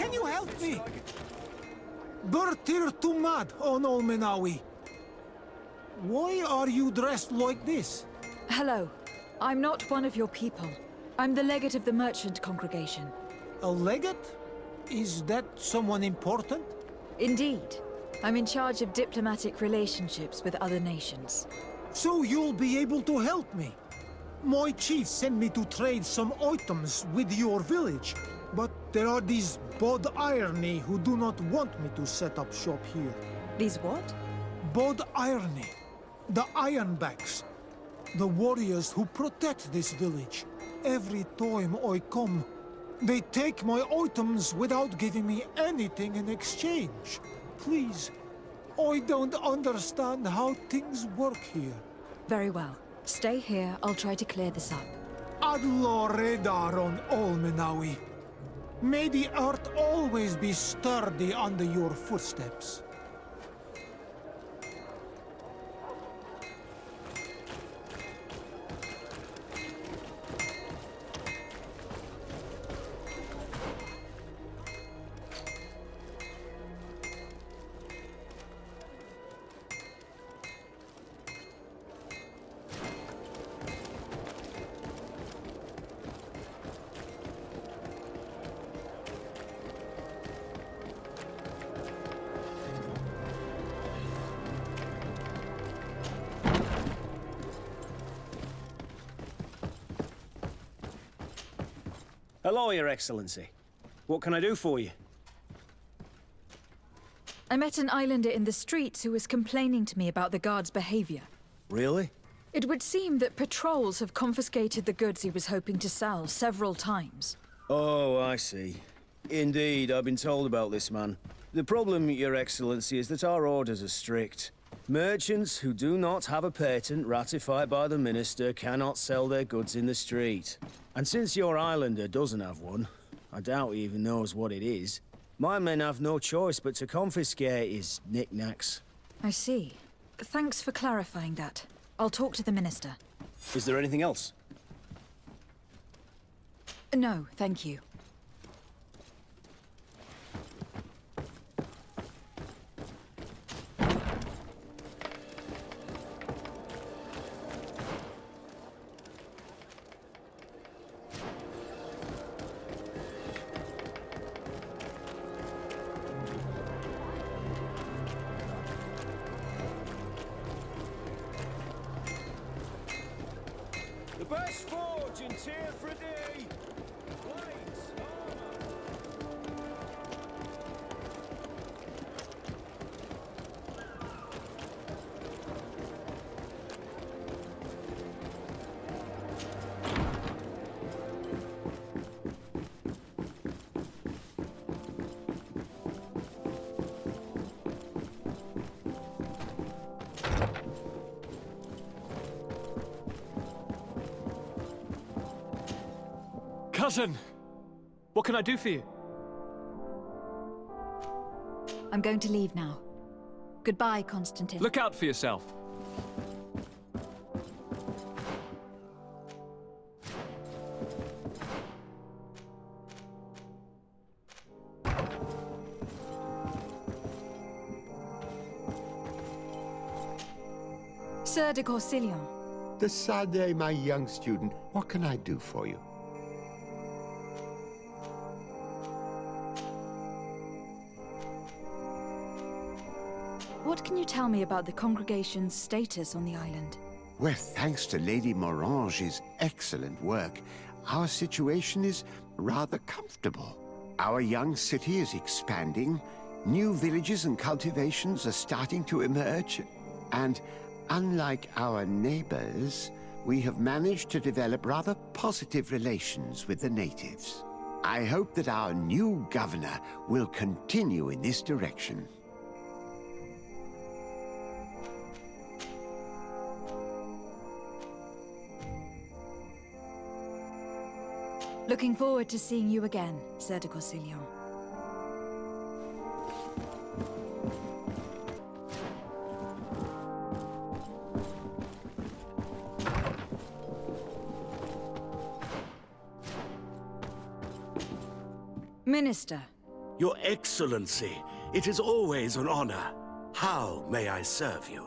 Can you help me? Bertir Tumad on Olmenawi. Why are you dressed like this? Hello. I'm not one of your people. I'm the legate of the merchant congregation. A legate? Is that someone important? Indeed. I'm in charge of diplomatic relationships with other nations. So you'll be able to help me. My chief sent me to trade some items with your village, but there are these Bod Irony who do not want me to set up shop here. These what? Bod Irony. The Ironbacks. The warriors who protect this village. Every time I come, they take my items without giving me anything in exchange. Please, I don't understand how things work here. Very well. Stay here, I'll try to clear this up. Adlo Redar on Olmenawi. May the earth always be sturdy under your footsteps. Hello, Your Excellency. What can I do for you? I met an islander in the streets who was complaining to me about the guard's behavior. Really? It would seem that patrols have confiscated the goods he was hoping to sell several times. Oh, I see. Indeed, I've been told about this man. The problem, Your Excellency, is that our orders are strict. Merchants who do not have a patent ratified by the Minister cannot sell their goods in the street. And since your islander doesn't have one, I doubt he even knows what it is, my men have no choice but to confiscate his knickknacks. I see. Thanks for clarifying that. I'll talk to the Minister. Is there anything else? No, thank you. The best forge in Tier for D! Blades, armor! Cousin! What can I do for you? I'm going to leave now. Goodbye, Constantine. Look out for yourself. Sir de Corsilion. Decidez, my young student, what can I do for you? What can you tell me about the congregation's status on the island? Well, thanks to Lady Morange's excellent work, our situation is rather comfortable. Our young city is expanding, new villages and cultivations are starting to emerge, and unlike our neighbors, we have managed to develop rather positive relations with the natives. I hope that our new governor will continue in this direction. Looking forward to seeing you again, Sir de Corsilion. Minister, Your Excellency, it is always an honor. How may I serve you?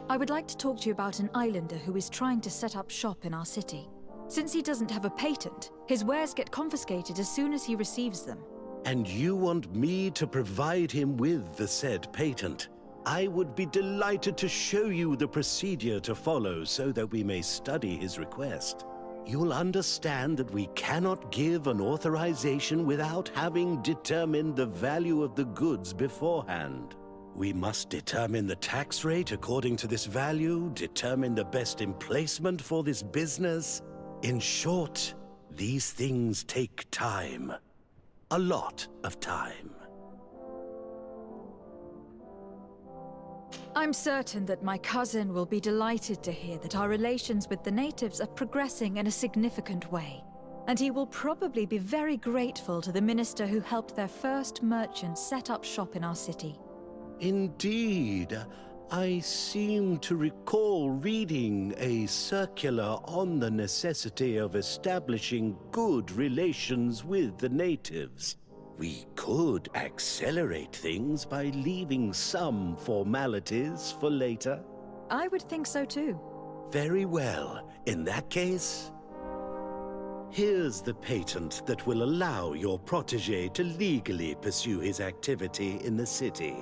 I would like to talk to you about an islander who is trying to set up shop in our city. Since he doesn't have a patent, his wares get confiscated as soon as he receives them. And you want me to provide him with the said patent? I would be delighted to show you the procedure to follow so that we may study his request. You'll understand that we cannot give an authorization without having determined the value of the goods beforehand. We must determine the tax rate according to this value, determine the best emplacement for this business. In short, these things take time. A lot of time. I'm certain that my cousin will be delighted to hear that our relations with the natives are progressing in a significant way. And he will probably be very grateful to the minister who helped their first merchant set up shop in our city. Indeed. I seem to recall reading a circular on the necessity of establishing good relations with the natives. We could accelerate things by leaving some formalities for later. I would think so too. Very well. In that case, here's the patent that will allow your protege to legally pursue his activity in the city.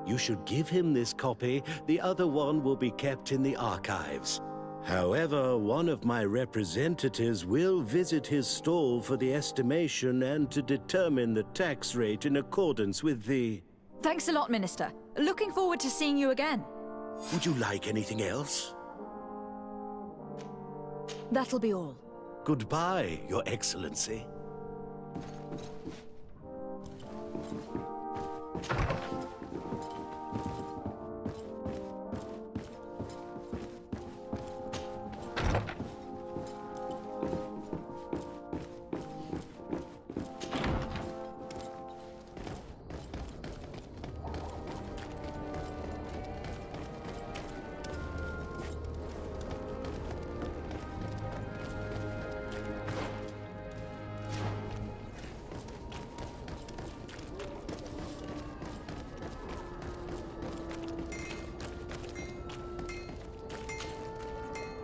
You should give him this copy. The other one will be kept in the archives. However, one of my representatives will visit his stall for the estimation and to determine the tax rate in accordance with the... Thanks a lot, Minister. Looking forward to seeing you again. Would you like anything else? That'll be all. Goodbye, Your Excellency.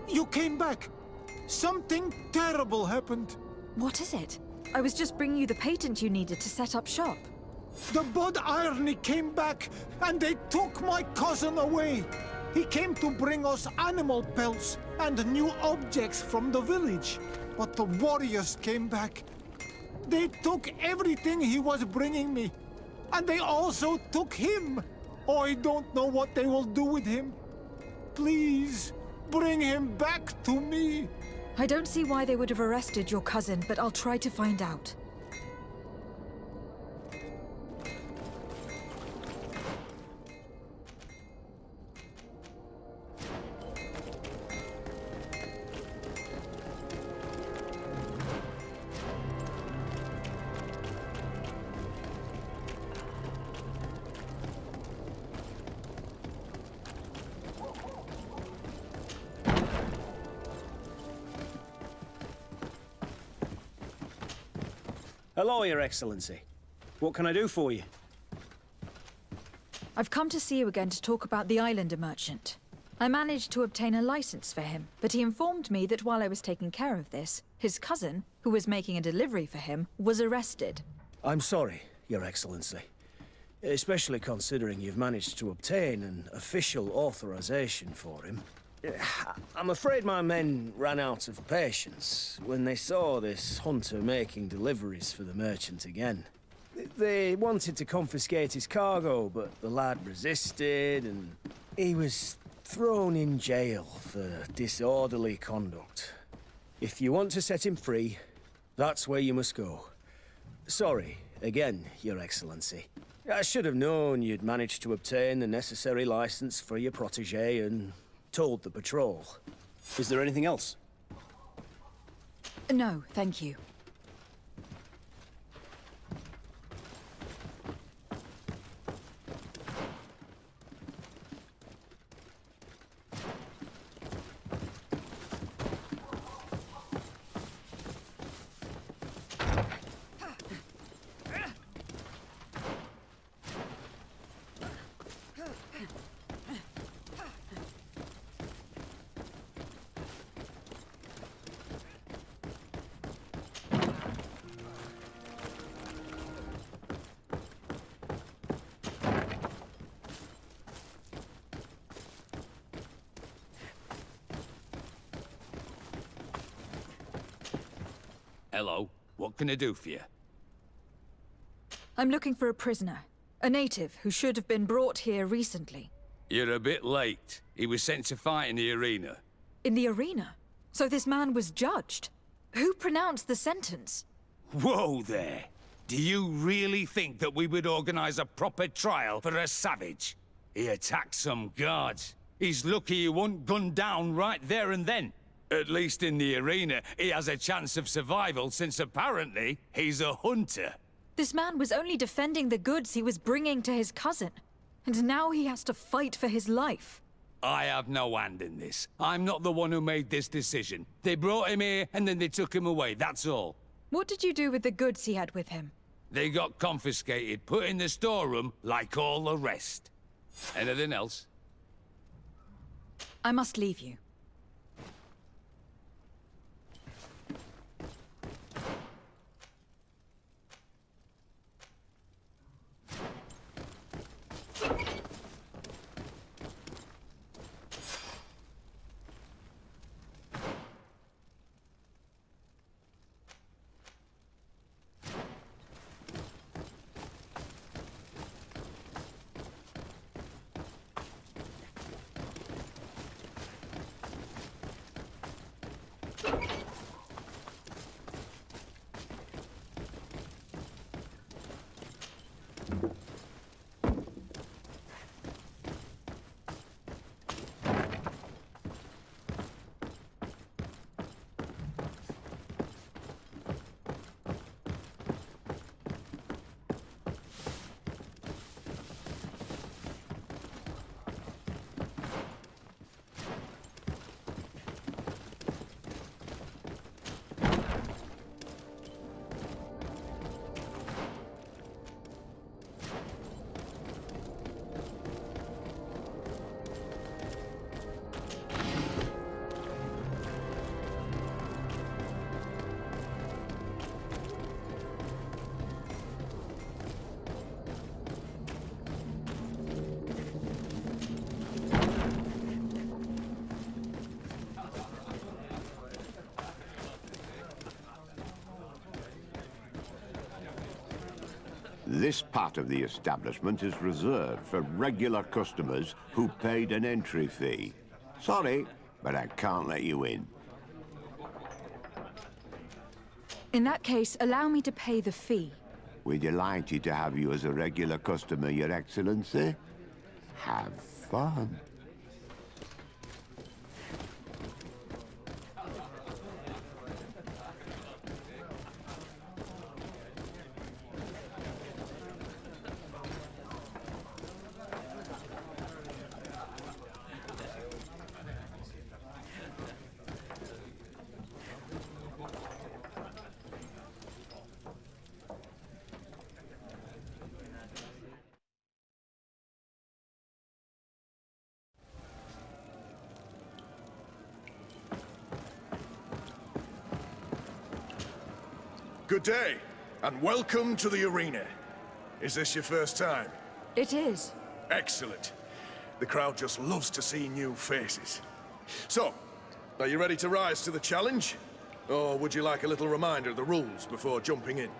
You came back! Something terrible happened. What is it? I was just bringing you the patent you needed to set up shop. The Bud Irony came back, and they took my cousin away. He came to bring us animal pelts and new objects from the village. But the warriors came back. They took everything he was bringing me. And they also took him. I don't know what they will do with him. Please, bring him back to me. I don't see why they would have arrested your cousin, but I'll try to find out. Hello, Your Excellency. What can I do for you? I've come to see you again to talk about the Islander merchant. I managed to obtain a license for him, but he informed me that while I was taking care of this, his cousin, who was making a delivery for him, was arrested. I'm sorry, Your Excellency. Especially considering you've managed to obtain an official authorization for him. I'm afraid my men ran out of patience when they saw this hunter making deliveries for the merchant again. They wanted to confiscate his cargo, but the lad resisted, and he was thrown in jail for disorderly conduct. If you want to set him free, that's where you must go. Sorry, again, Your Excellency. I should have known you'd managed to obtain the necessary license for your protege and told the patrol. Is there anything else? No, thank you. Hello, what can I do for you? I'm looking for a prisoner. A native who should have been brought here recently. You're a bit late. He was sent to fight in the arena. In the arena? So this man was judged? Who pronounced the sentence? Whoa there! Do you really think that we would organize a proper trial for a savage? He attacked some guards. He's lucky he wasn't gunned down right there and then. At least in the arena, he has a chance of survival since apparently he's a hunter. This man was only defending the goods he was bringing to his cousin. And now he has to fight for his life. I have no hand in this. I'm not the one who made this decision. They brought him here and then they took him away, that's all. What did you do with the goods he had with him? They got confiscated, put in the storeroom like all the rest. Anything else? I must leave you. This part of the establishment is reserved for regular customers who paid an entry fee. Sorry, but I can't let you in. In that case, allow me to pay the fee. We're delighted to have you as a regular customer, Your Excellency. Have fun. Good day, and welcome to the arena. Is this your first time? It is. Excellent. The crowd just loves to see new faces. So, are you ready to rise to the challenge? Or would you like a little reminder of the rules before jumping in?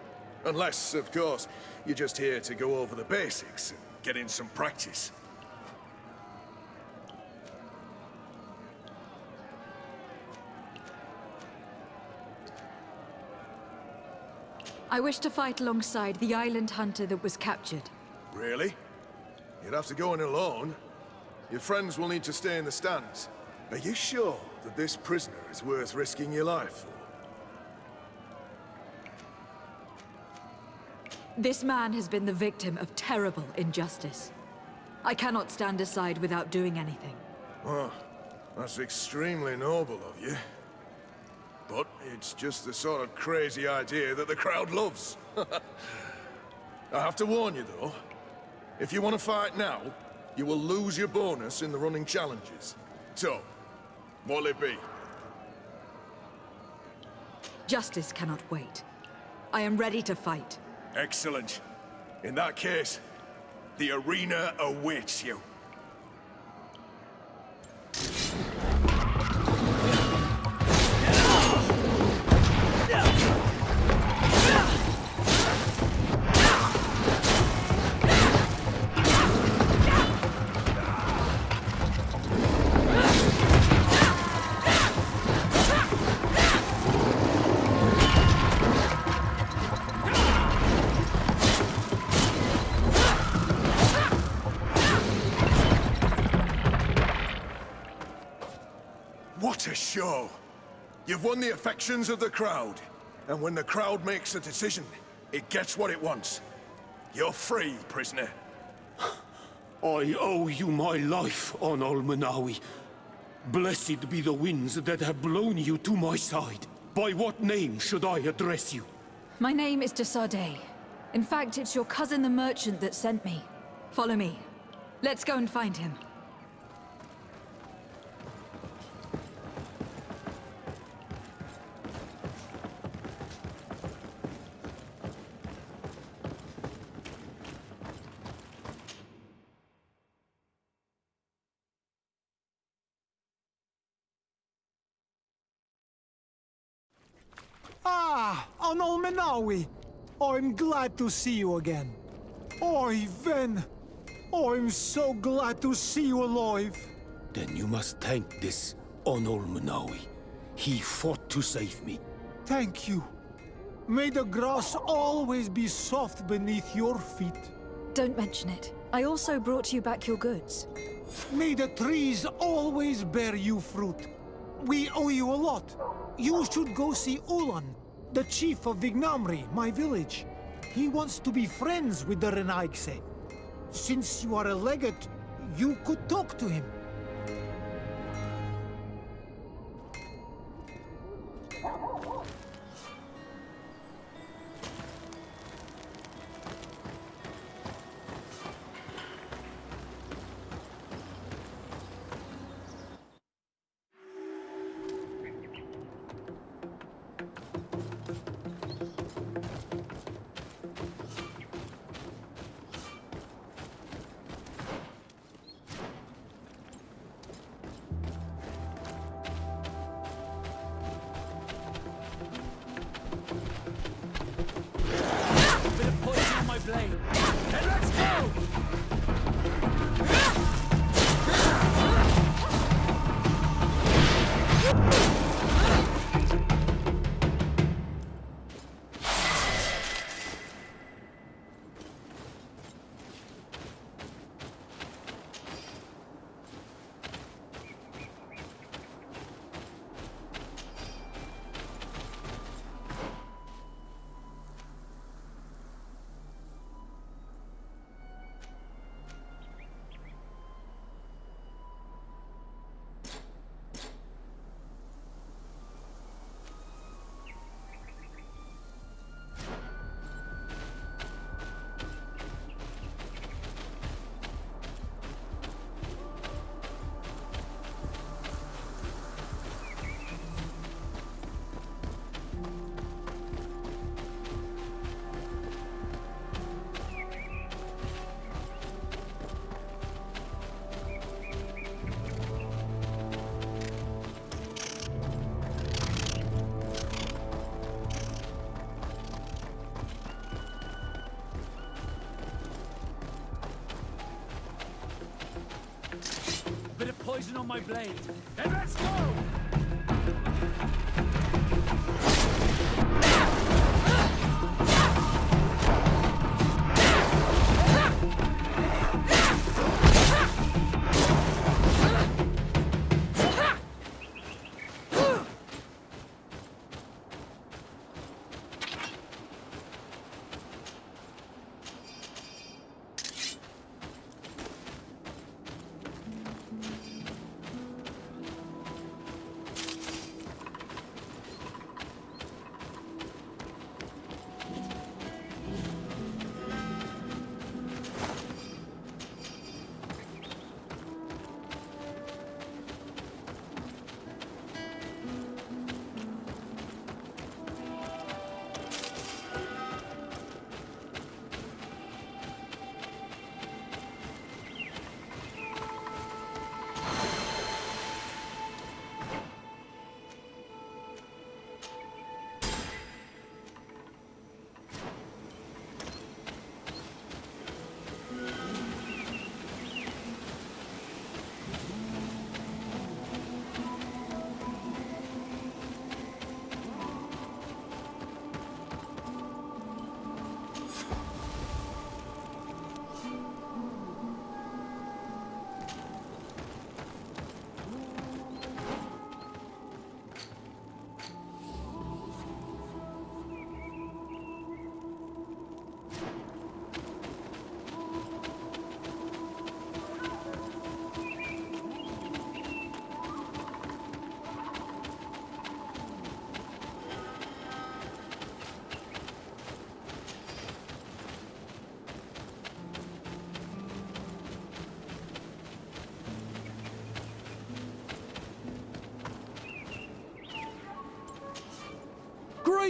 Unless, of course, you're just here to go over the basics and get in some practice. I wish to fight alongside the island hunter that was captured. Really? You'd have to go in alone. Your friends will need to stay in the stands. Are you sure that this prisoner is worth risking your life for? This man has been the victim of terrible injustice. I cannot stand aside without doing anything. Oh, that's extremely noble of you. But it's just the sort of crazy idea that the crowd loves. I have to warn you, though. If you want to fight now, you will lose your bonus in the running challenges. So, what'll it be? Justice cannot wait. I am ready to fight. Excellent. In that case, the arena awaits you. What a show! You've won the affections of the crowd. And when the crowd makes a decision, it gets what it wants. You're free, prisoner. I owe you my life, on Almanawi. Blessed be the winds that have blown you to my side. By what name should I address you? My name is Desardet. In fact, it's your cousin the merchant that sent me. Follow me. Let's go and find him. Ah, Anol Menawi! I'm glad to see you again. Oi, Ven! I'm so glad to see you alive. Then you must thank this Onol Manawi. He fought to save me. Thank you. May the grass always be soft beneath your feet. Don't mention it. I also brought you back your goods. May the trees always bear you fruit. We owe you a lot. You should go see Ulan, the chief of Vignamri, my village. He wants to be friends with the Renaigse. Since you are a legate, you could talk to him. Bit of poison on my blade. Then let's go!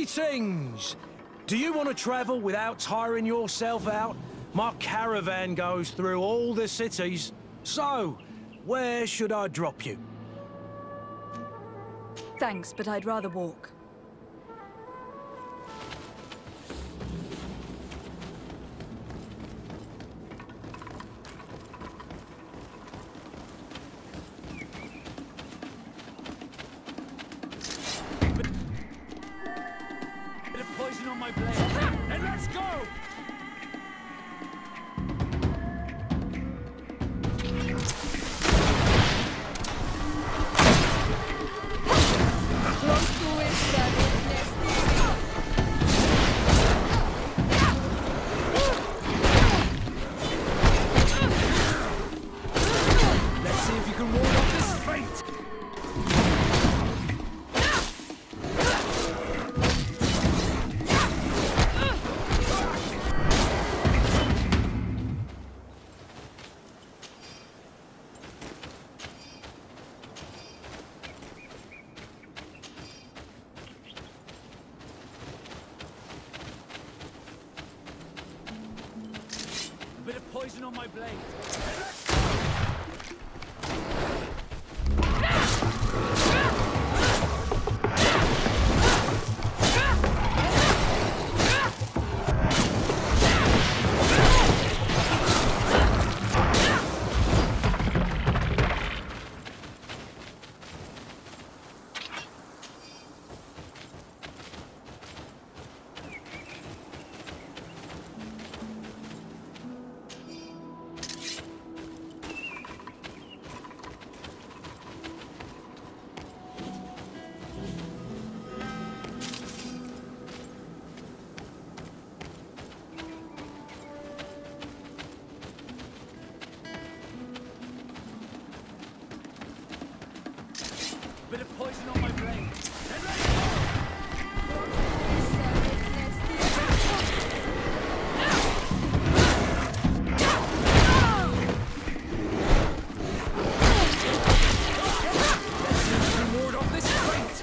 Greetings! Do you want to travel without tiring yourself out? My caravan goes through all the cities. So, where should I drop you? Thanks, but I'd rather walk. Bit of poison on my blade. Then let's go! Let's see if you can ward off this fate! A bit of poison on my blade. Bit of poison on my blade. Then let's go! Ward off this fate!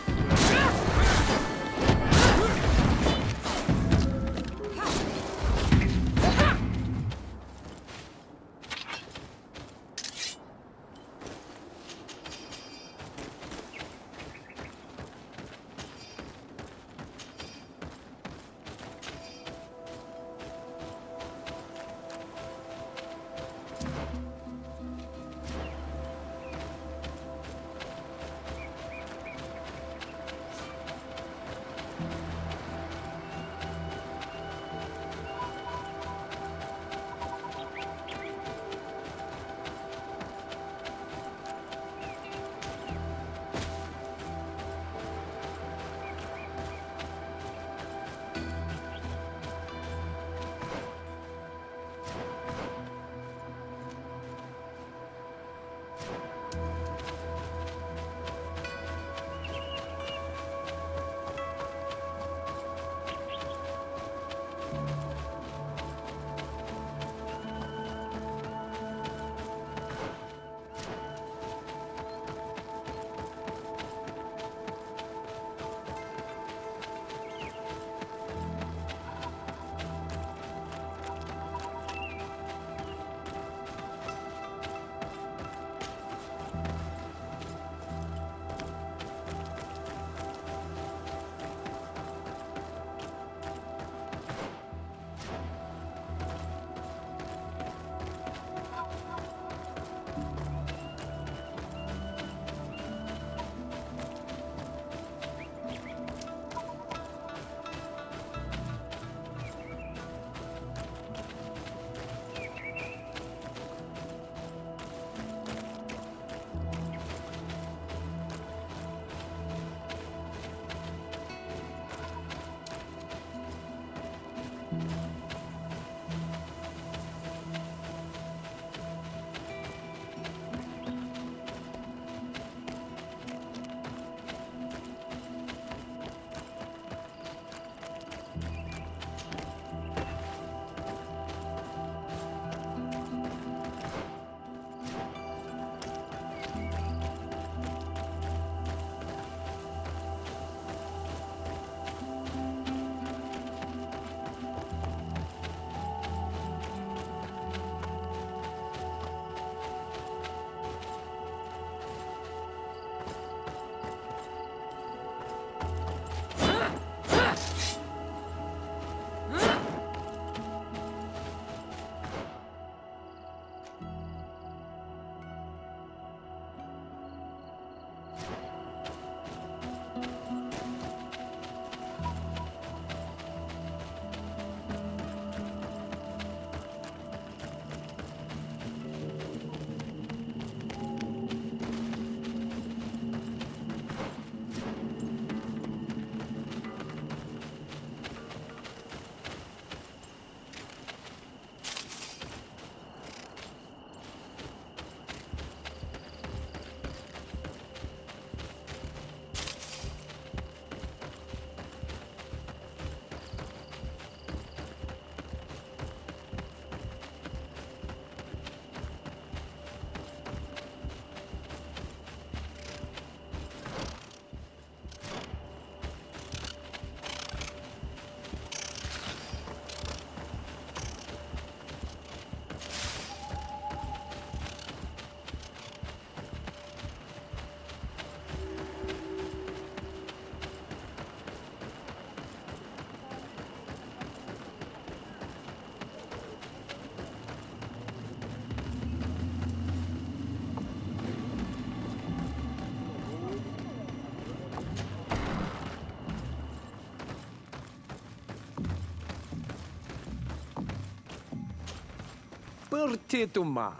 Pertitu mad.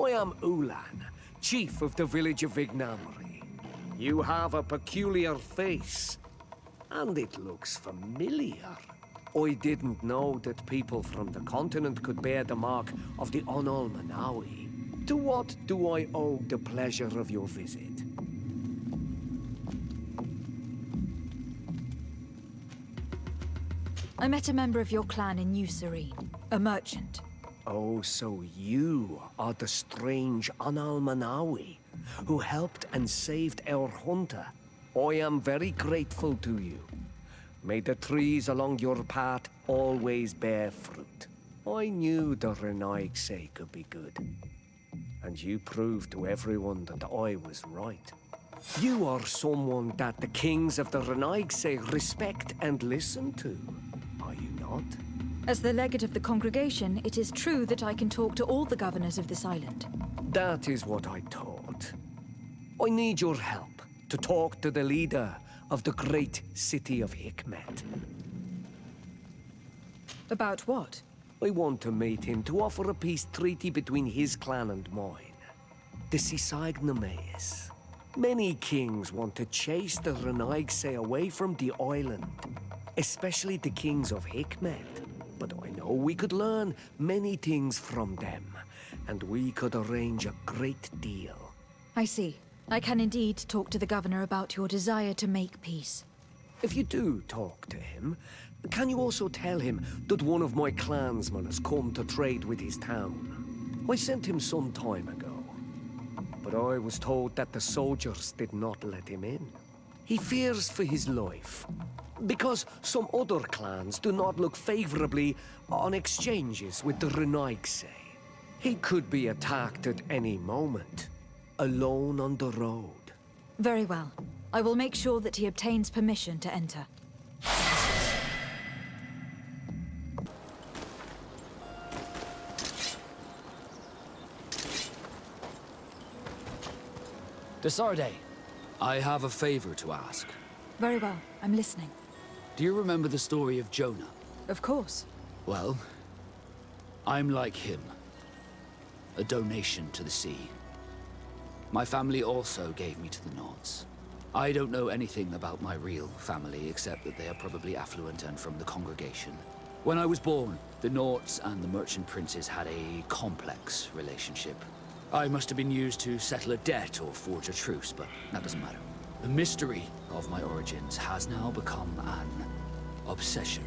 I am Ulan, chief of the village of Vignamri. You have a peculiar face, and it looks familiar. I didn't know that people from the continent could bear the mark of the Onol-Manawi. To what do I owe the pleasure of your visit? I met a member of your clan in New Serene, a merchant. Oh, so you are the strange Onol-Manawi who helped and saved our hunter. I am very grateful to you. May the trees along your path always bear fruit. I knew the Renaigse could be good. And you proved to everyone that I was right. You are someone that the kings of the Renaigse respect and listen to, are you not? As the legate of the congregation, it is true that I can talk to all the governors of this island. That is what I thought. I need your help to talk to the leader of the great city of Hikmet. About what? I want to meet him to offer a peace treaty between his clan and mine. The Sisagnames. Many kings want to chase the Renaigse away from the island, especially the kings of Hikmet. But I know we could learn many things from them, and we could arrange a great deal. I see. I can indeed talk to the governor about your desire to make peace. If you do talk to him, can you also tell him that one of my clansmen has come to trade with his town? I sent him some time ago, but I was told that the soldiers did not let him in. He fears for his life, because some other clans do not look favorably on exchanges with the Renaigse. He could be attacked at any moment, alone on the road. Very well. I will make sure that he obtains permission to enter. Desarde, I have a favor to ask. Very well. I'm listening. Do you remember the story of Jonah? Of course. Well, I'm like him. A donation to the sea. My family also gave me to the Nords. I don't know anything about my real family, except that they are probably affluent and from the congregation. When I was born, the Nords and the merchant princes had a complex relationship. I must have been used to settle a debt or forge a truce, but that doesn't matter. The mystery of my origins has now become an obsession.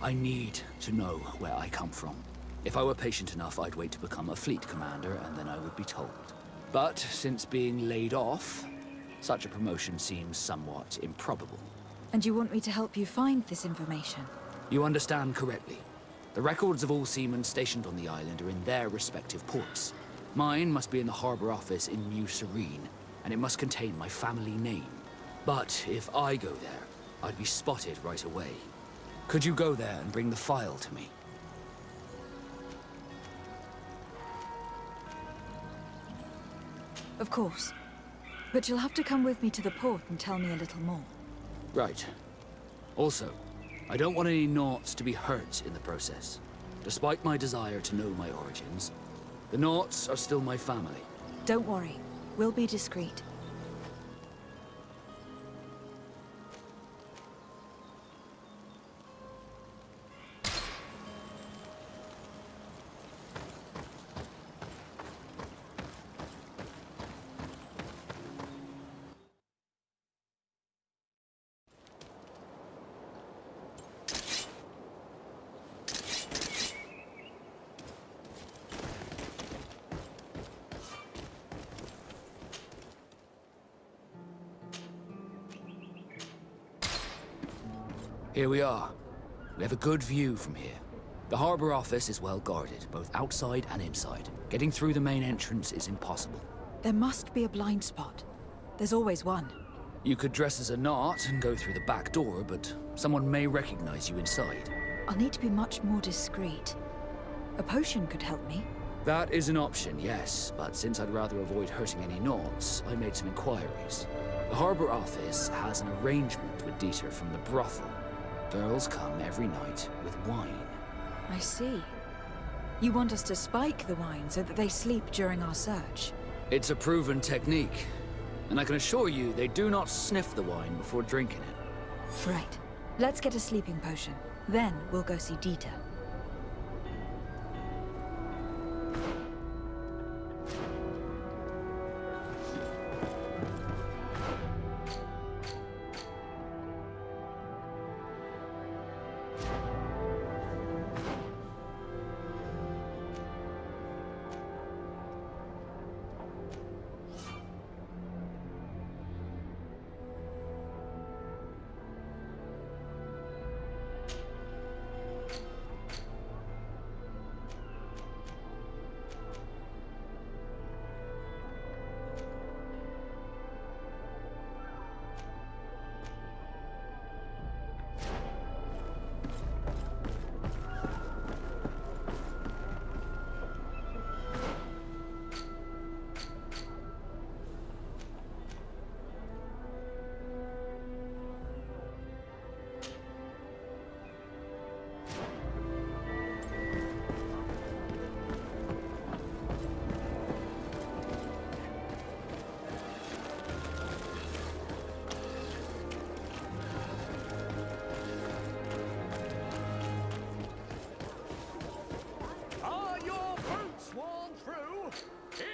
I need to know where I come from. If I were patient enough, I'd wait to become a fleet commander, and then I would be told. But since being laid off, such a promotion seems somewhat improbable. And you want me to help you find this information? You understand correctly. The records of all seamen stationed on the island are in their respective ports. Mine must be in the harbor office in New Serene, and it must contain my family name. But if I go there, I'd be spotted right away. Could you go there and bring the file to me? Of course. But you'll have to come with me to the port and tell me a little more. Right. Also, I don't want any Naughts to be hurt in the process. Despite my desire to know my origins, the Naughts are still my family. Don't worry. We'll be discreet. Here we are. We have a good view from here. The harbor office is well guarded, both outside and inside. Getting through the main entrance is impossible. There must be a blind spot. There's always one. You could dress as a Naut and go through the back door, but someone may recognize you inside. I'll need to be much more discreet. A potion could help me. That is an option, yes, but since I'd rather avoid hurting any Naughts, I made some inquiries. The harbor office has an arrangement with Dieter from the brothel. Girls come every night with wine. I see. You want us to spike the wine so that they sleep during our search? It's a proven technique, and I can assure you they do not sniff the wine before drinking it. Right. Let's get a sleeping potion. Then we'll go see Dieter.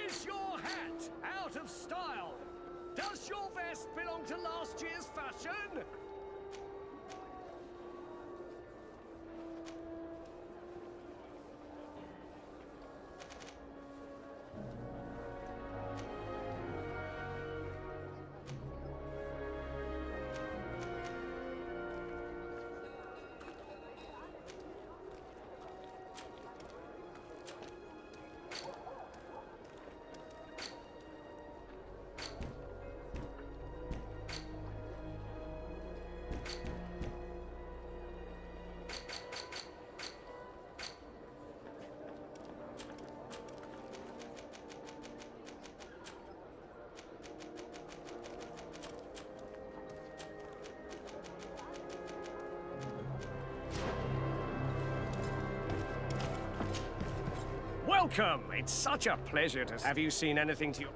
Is your hat out of style? Does your vest belong to last year's fashion? Welcome! It's such a pleasure to... Have you seen anything to your...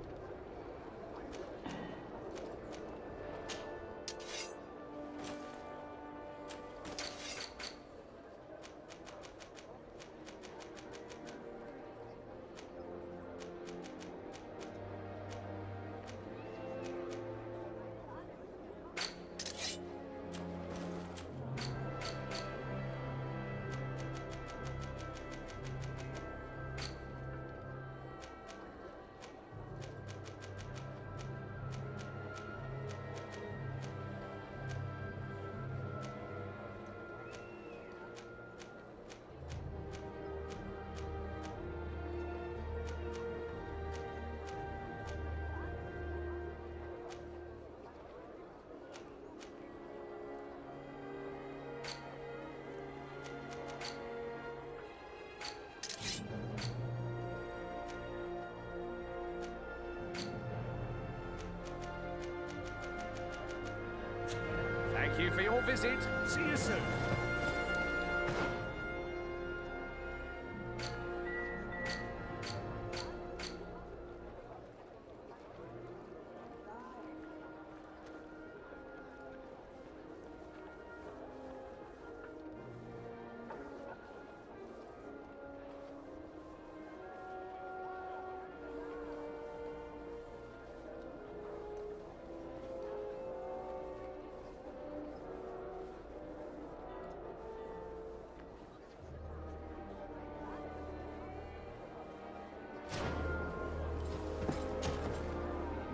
Thank you for your visit. See you soon.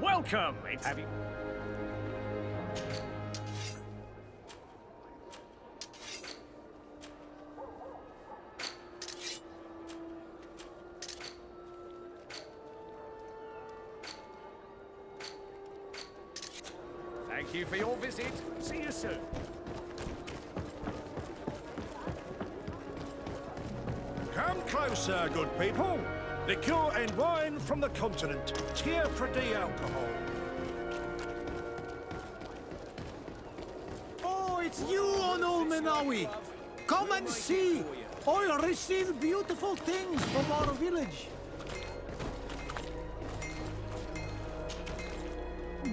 Welcome! It's... Have you... Thank you for your visit. See you soon. Come closer, good people. Liqueur and wine from the continent. Tier Pradi alcohol. Oh, it's you on Olmenawi! Come and see! I receive beautiful things from our village.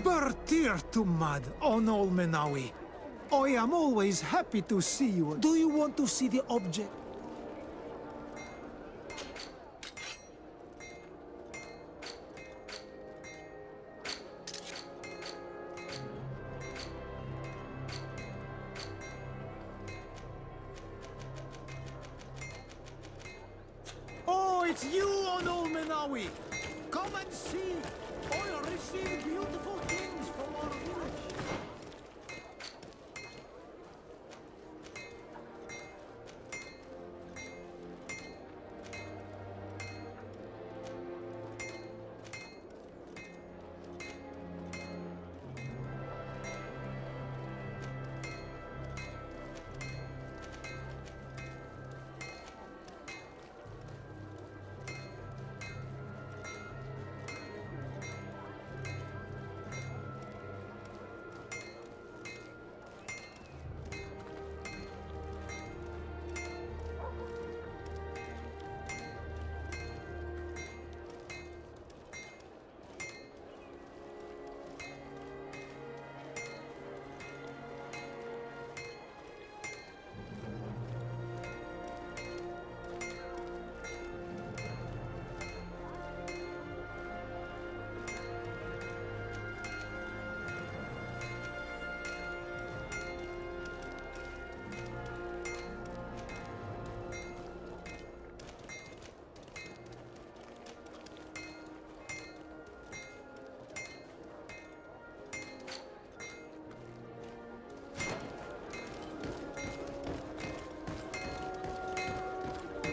Bertir to mad on Olmenawi. I am always happy to see you. Do you want to see the object? Oh, it's you on Olmenawi. Come and see. I receive beautiful things from our village.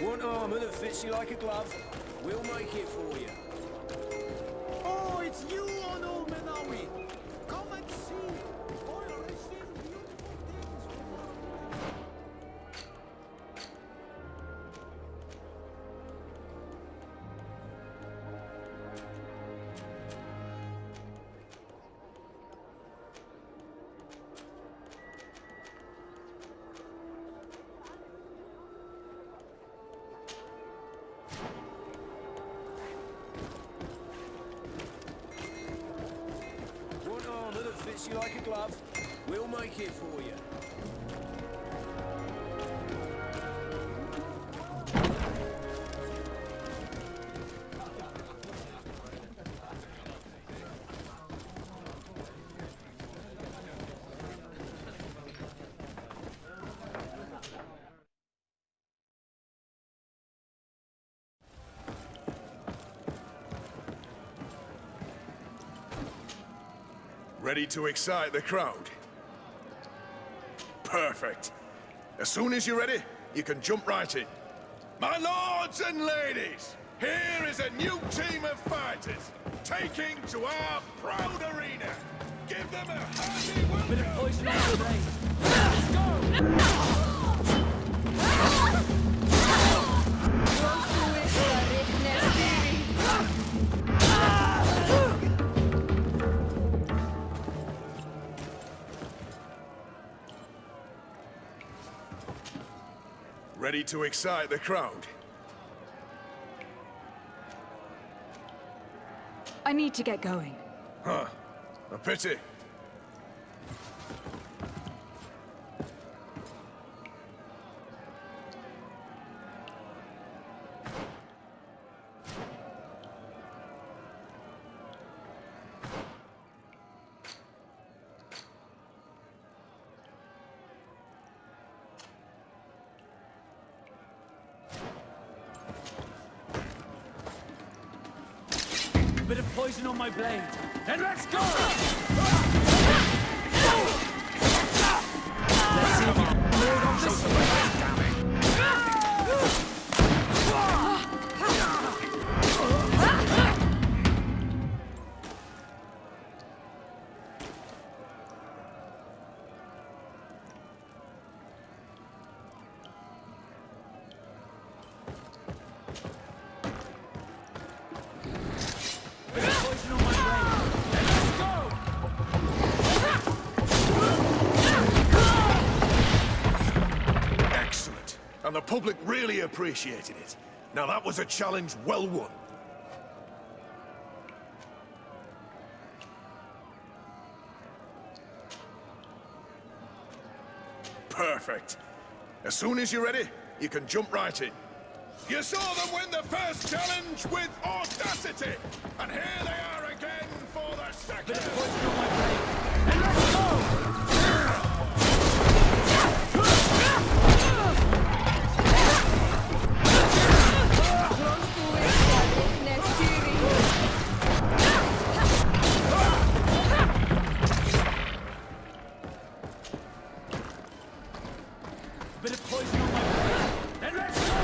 Want armor that fits you like a glove? We'll make it for you. Oh, it's you on Olmenawi. Come and see. I receive beautiful things from our village. Want armor that fits you like a glove? We'll make it for you. Ready to excite the crowd? Perfect. As soon as you're ready, you can jump right in. My lords and ladies, here is a new team of fighters, taking to our proud arena. Give them a hearty welcome! Bit of poison on the blade. Let's go! Ready to excite the crowd? I need to get going. Huh. A pity. Bit of poison on my blade. Then let's go! Let's see if you can hold on this way. the public really appreciated it. Now that was a challenge well won. Perfect. As soon as you're ready, you can jump right in. You saw them win the first challenge with audacity, and here they are again for the second. And let's go! Bit of poison on my brain. Then let's go!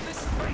This fight.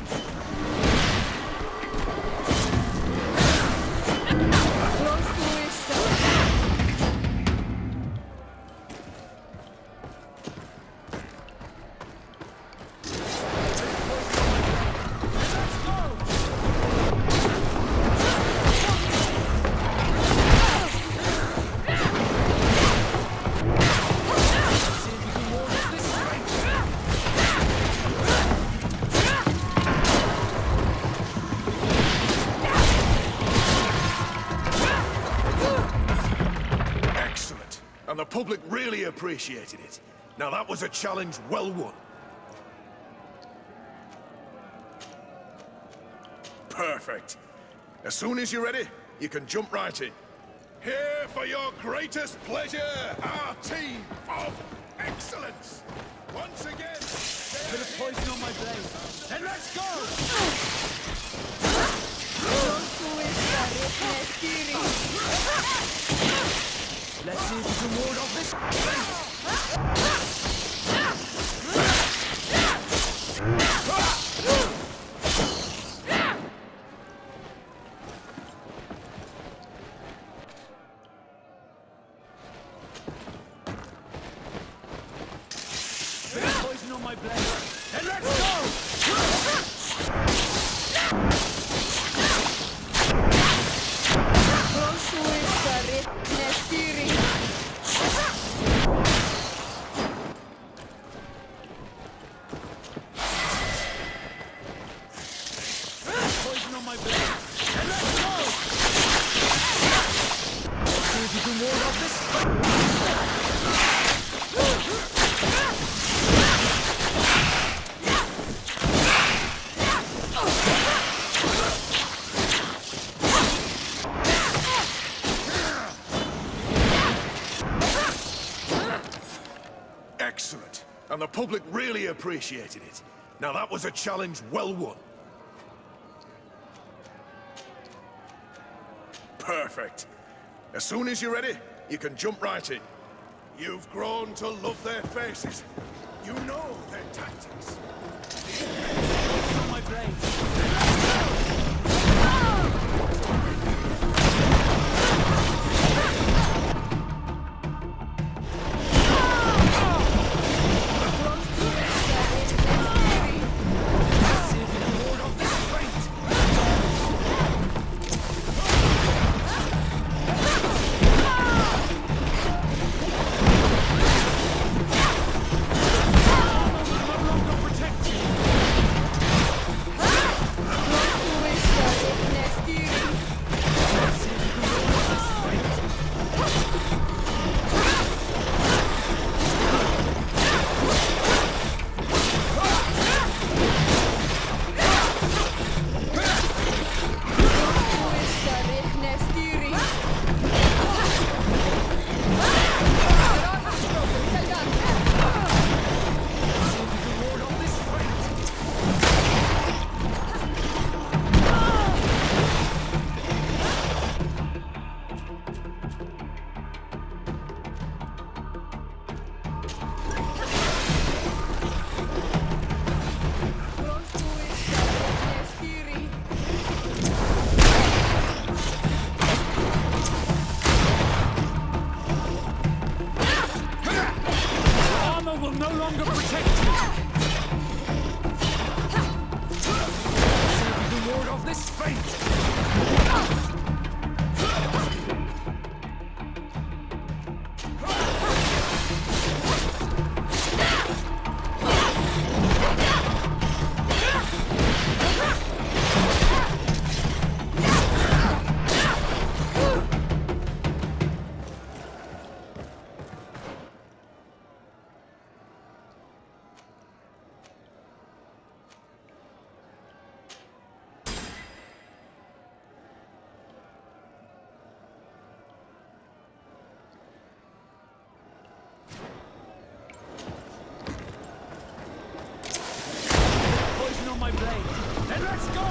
Excellent. And the public really appreciated it. Now that was a challenge well won. Perfect. As soon as you're ready, you can jump right in. Here for your greatest pleasure, our team of excellence. Once again, Bit of poison on my blade. Then let's go! Let's see if we can ward off this Bit of poison on my blade. Then let's go! Poison on my blade. And let's go! Let's see if you can ward off this excellent. And the public really appreciated it. Now that was a challenge well won. Perfect. As soon as you're ready, you can jump right in. You've grown to love their faces. You know their tactics. on my blade. Then let's go!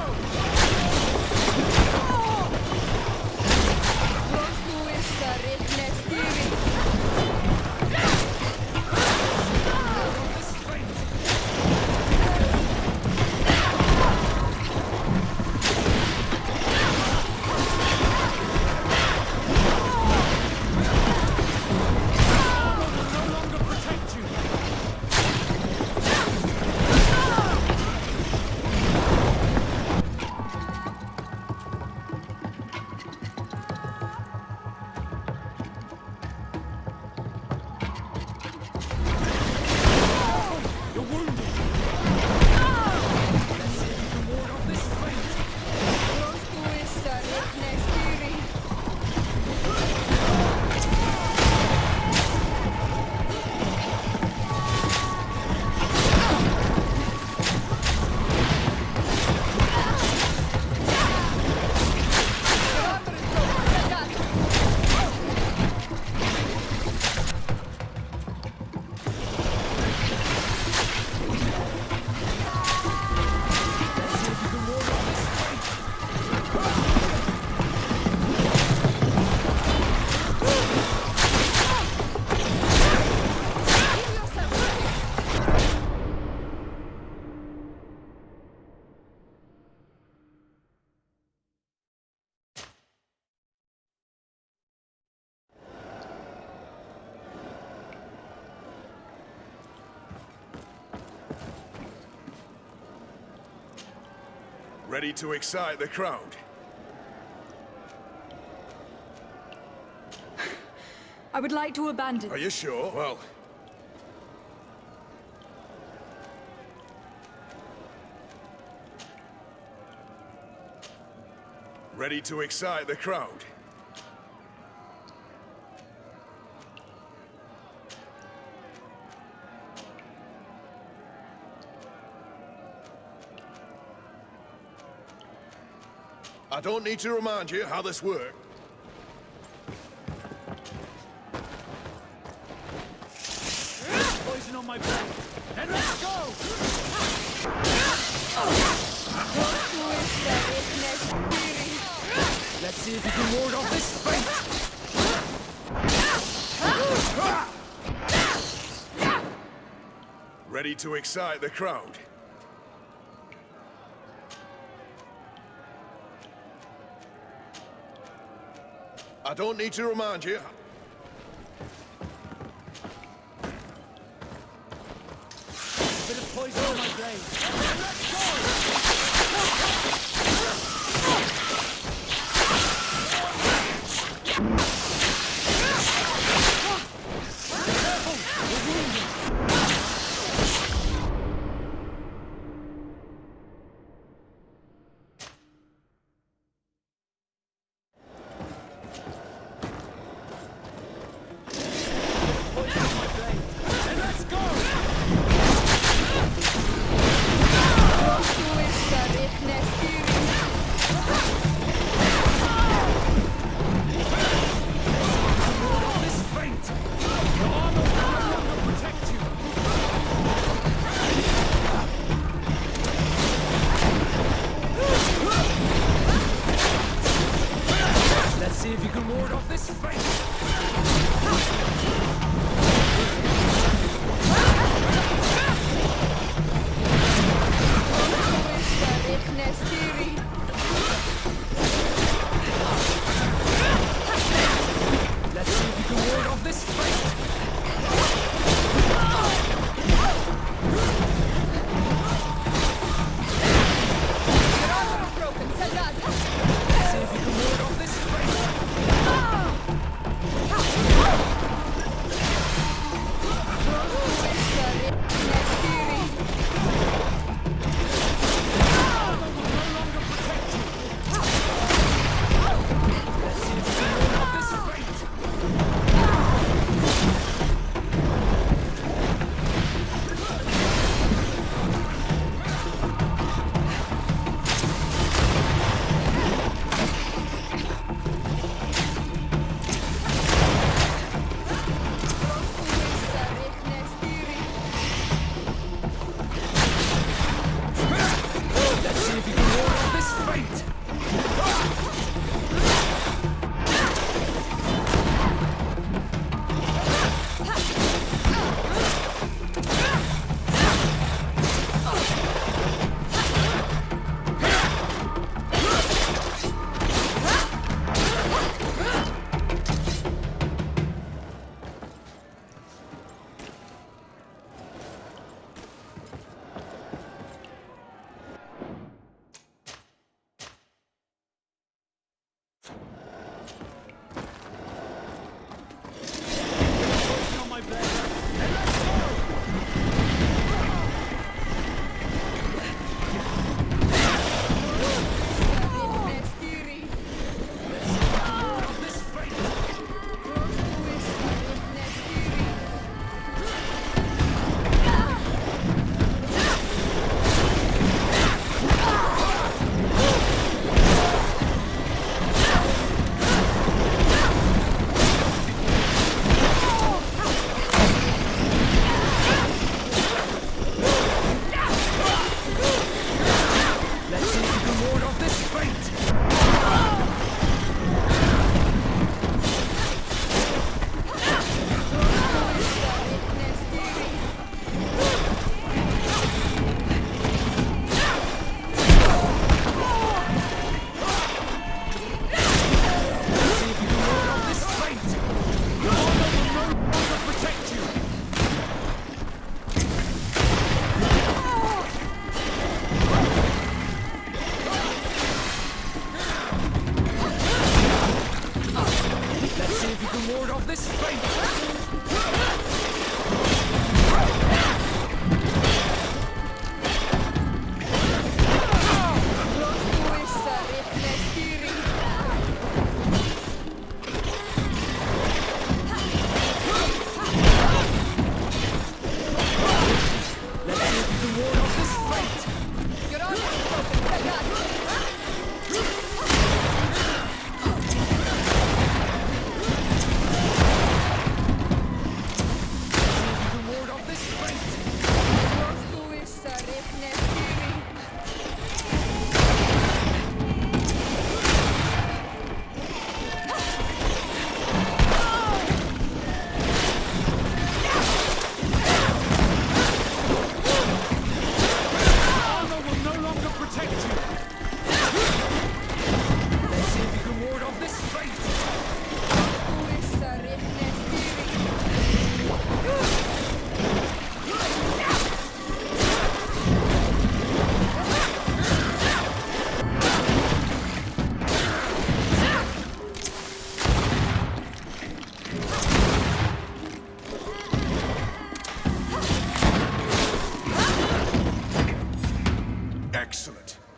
Ready to excite the crowd? I would like to abandon. Are you sure? Well... Ready to excite the crowd? I don't need to remind you how this works. Poison on my blade. Then let's go! Let's see if you can ward off this fate! Ready to excite the crowd? I don't need to remind you. Bit of poison on my blade. Then let's go!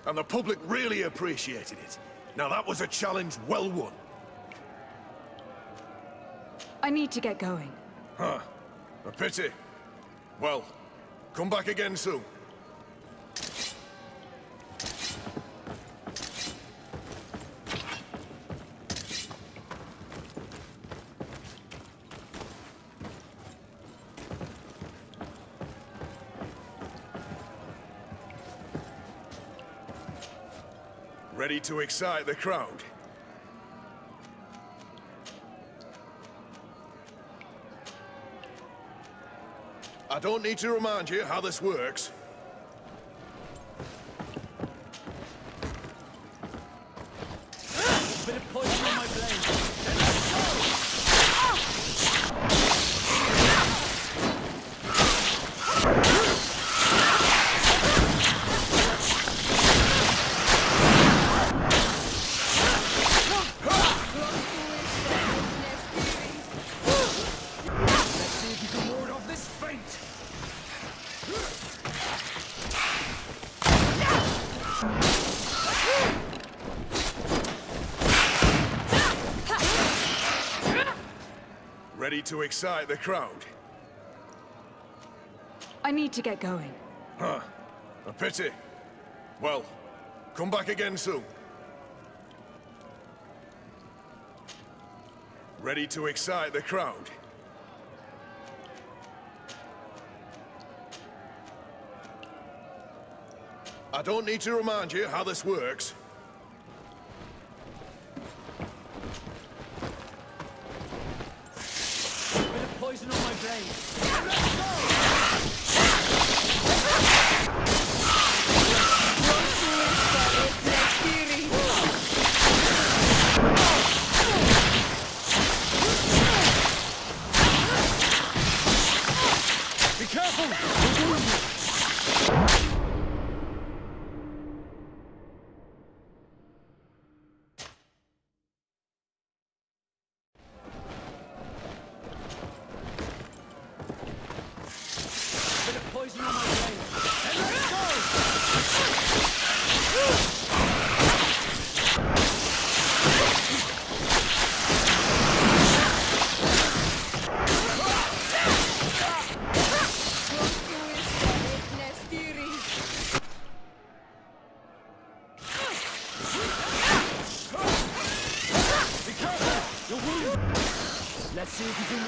and the public really appreciated it. Now that was a challenge well won. I need to get going. Huh. A pity. Well, come back again soon. Ready to excite the crowd? I don't need to remind you how this works. Bit of poison on my blade. Ready to excite the crowd? I need to get going. Huh. A pity. Well, come back again soon. Ready to excite the crowd? I don't need to remind you how this works. Bit of poison on my blade. Be careful! Poison on my blade. And let's go! Be careful! You're wounded! Let's see if you can...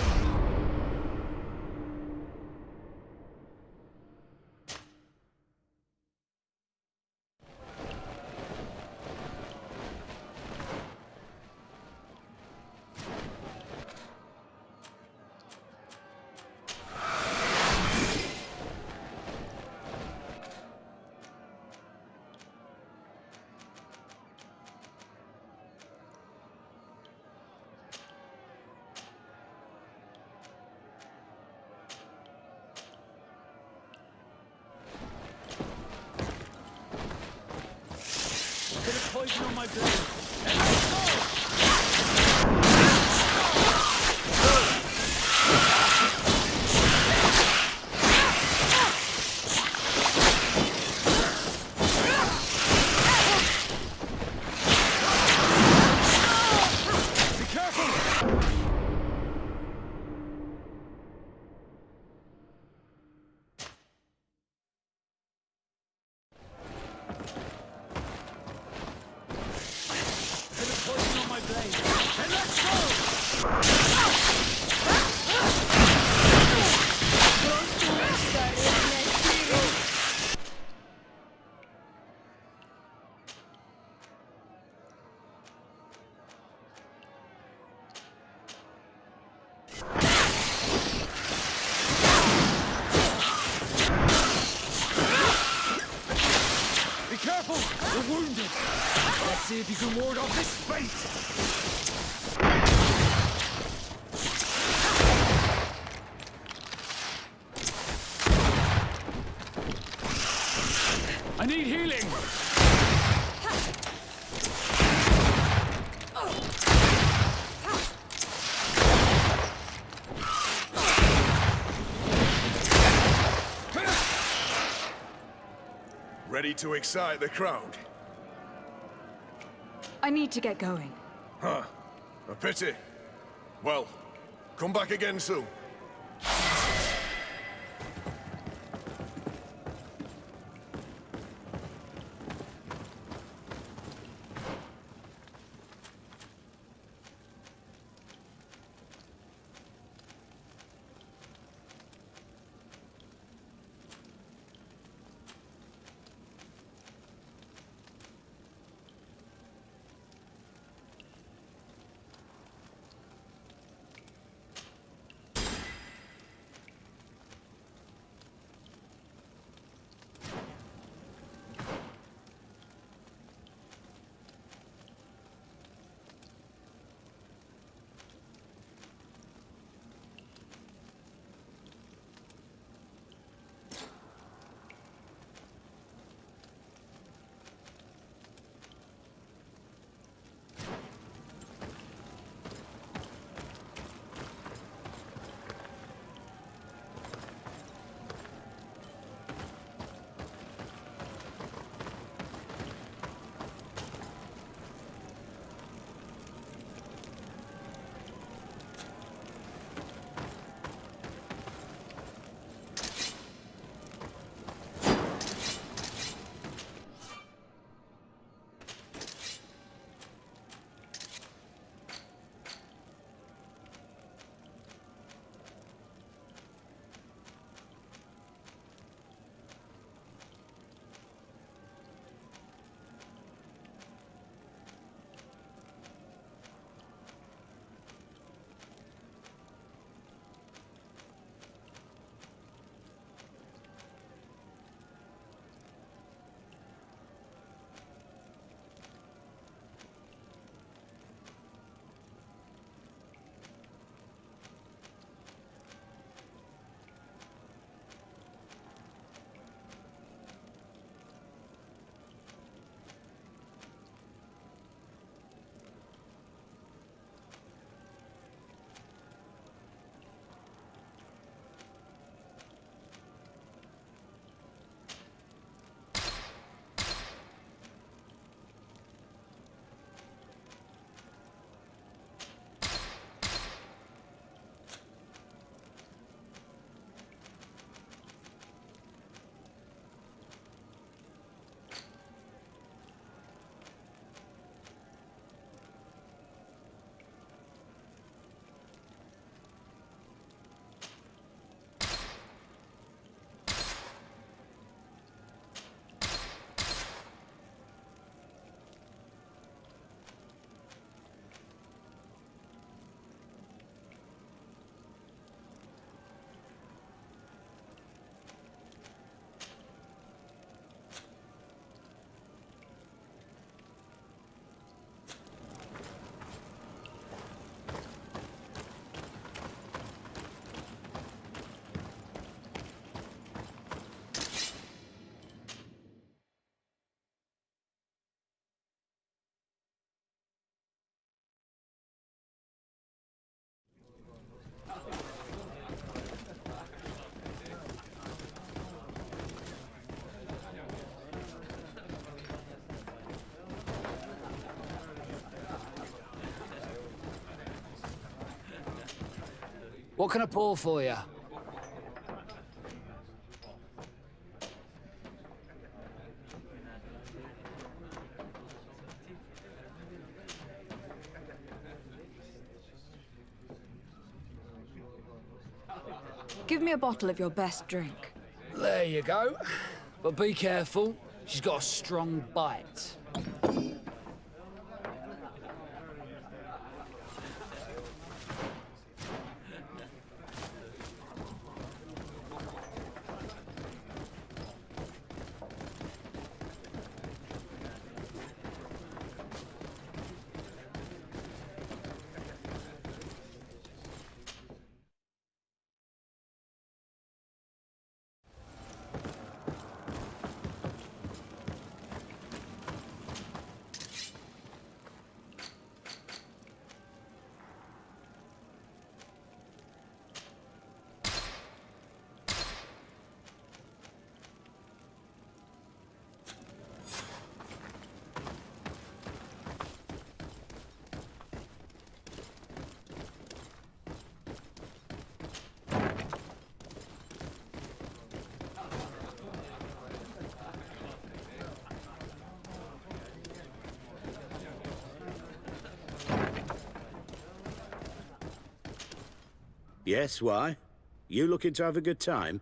Bit of poison on my blade. And let's go! Be careful! Poison on my blade. And let's go! Be careful! You're wounded! Let's see if you can ward off this fate! I need healing! Ready to excite the crowd? I need to get going. Huh. A pity. Well, come back again soon. What can I pour for you? Give me a bottle of your best drink. There you go. But be careful. She's got a strong bite. Yes, why? You looking to have a good time?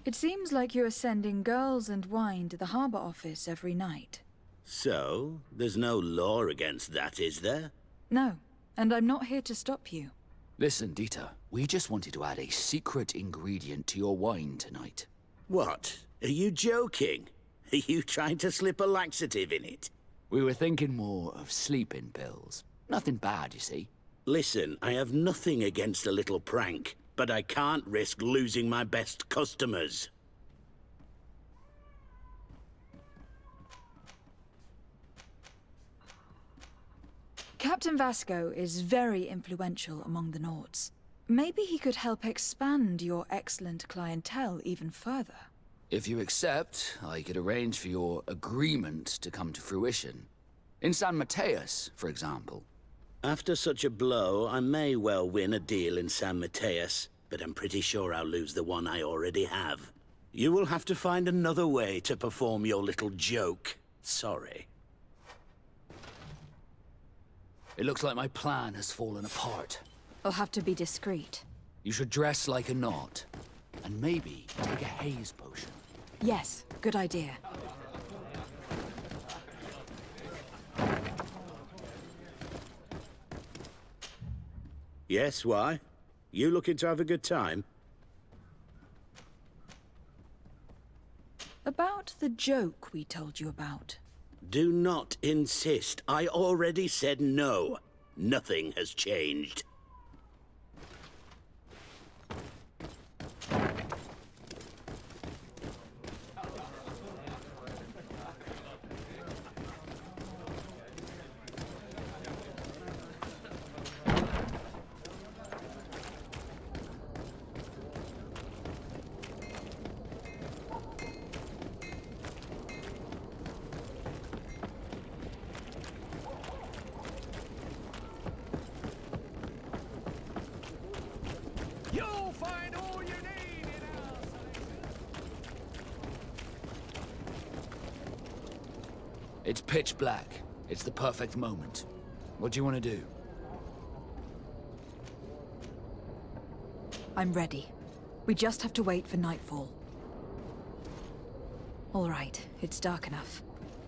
It seems like you are sending girls and wine to the harbor office every night. So, there's no law against that, is there? No, and I'm not here to stop you. Listen, Dieter, we just wanted to add a secret ingredient to your wine tonight. What? Are you joking? Are you trying to slip a laxative in it? We were thinking more of sleeping pills. Nothing bad, you see. Listen, I have nothing against a little prank, but I can't risk losing my best customers. Captain Vasco is very influential among the Nords. Maybe he could help expand your excellent clientele even further. If you accept, I could arrange for your agreement to come to fruition. In San Mateus, for example. After such a blow, I may well win a deal in San Mateus, but I'm pretty sure I'll lose the one I already have. You will have to find another way to perform your little joke. Sorry. It looks like my plan has fallen apart. I'll have to be discreet. You should dress like a knot, and maybe take a haze potion. Yes, good idea. Yes, why? You looking to have a good time? About the joke we told you about. Do not insist. I already said no. Nothing has changed. You'll find all you need in our It's pitch black. It's the perfect moment. What do you want to do? I'm ready. We just have to wait for nightfall. All right, it's dark enough.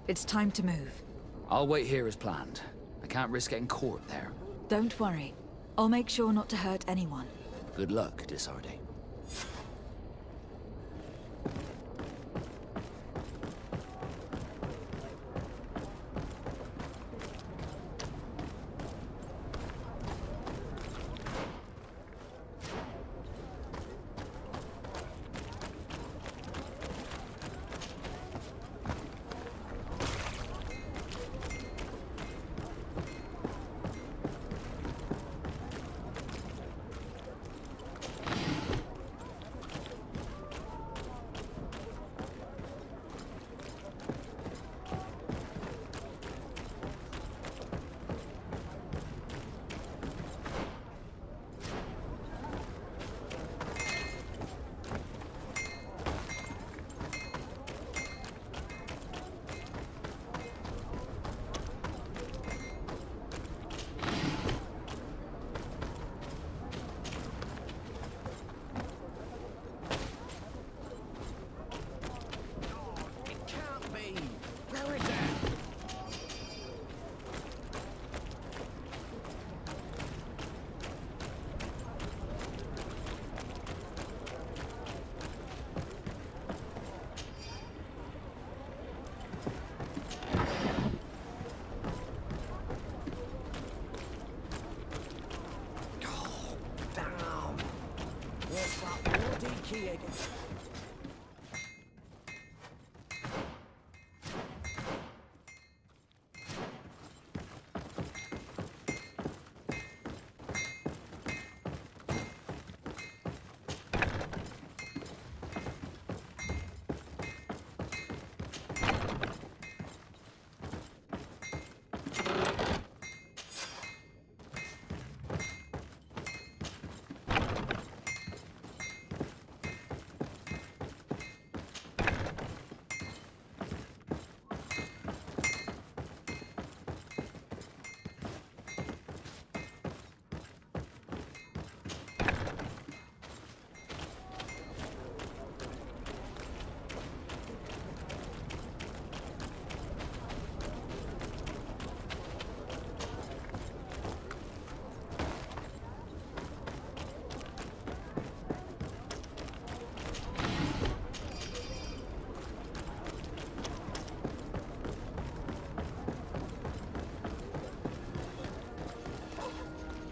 It's time to move. I'll wait here as planned. I can't risk getting caught there. Don't worry. I'll make sure not to hurt anyone. Good luck, Desarde.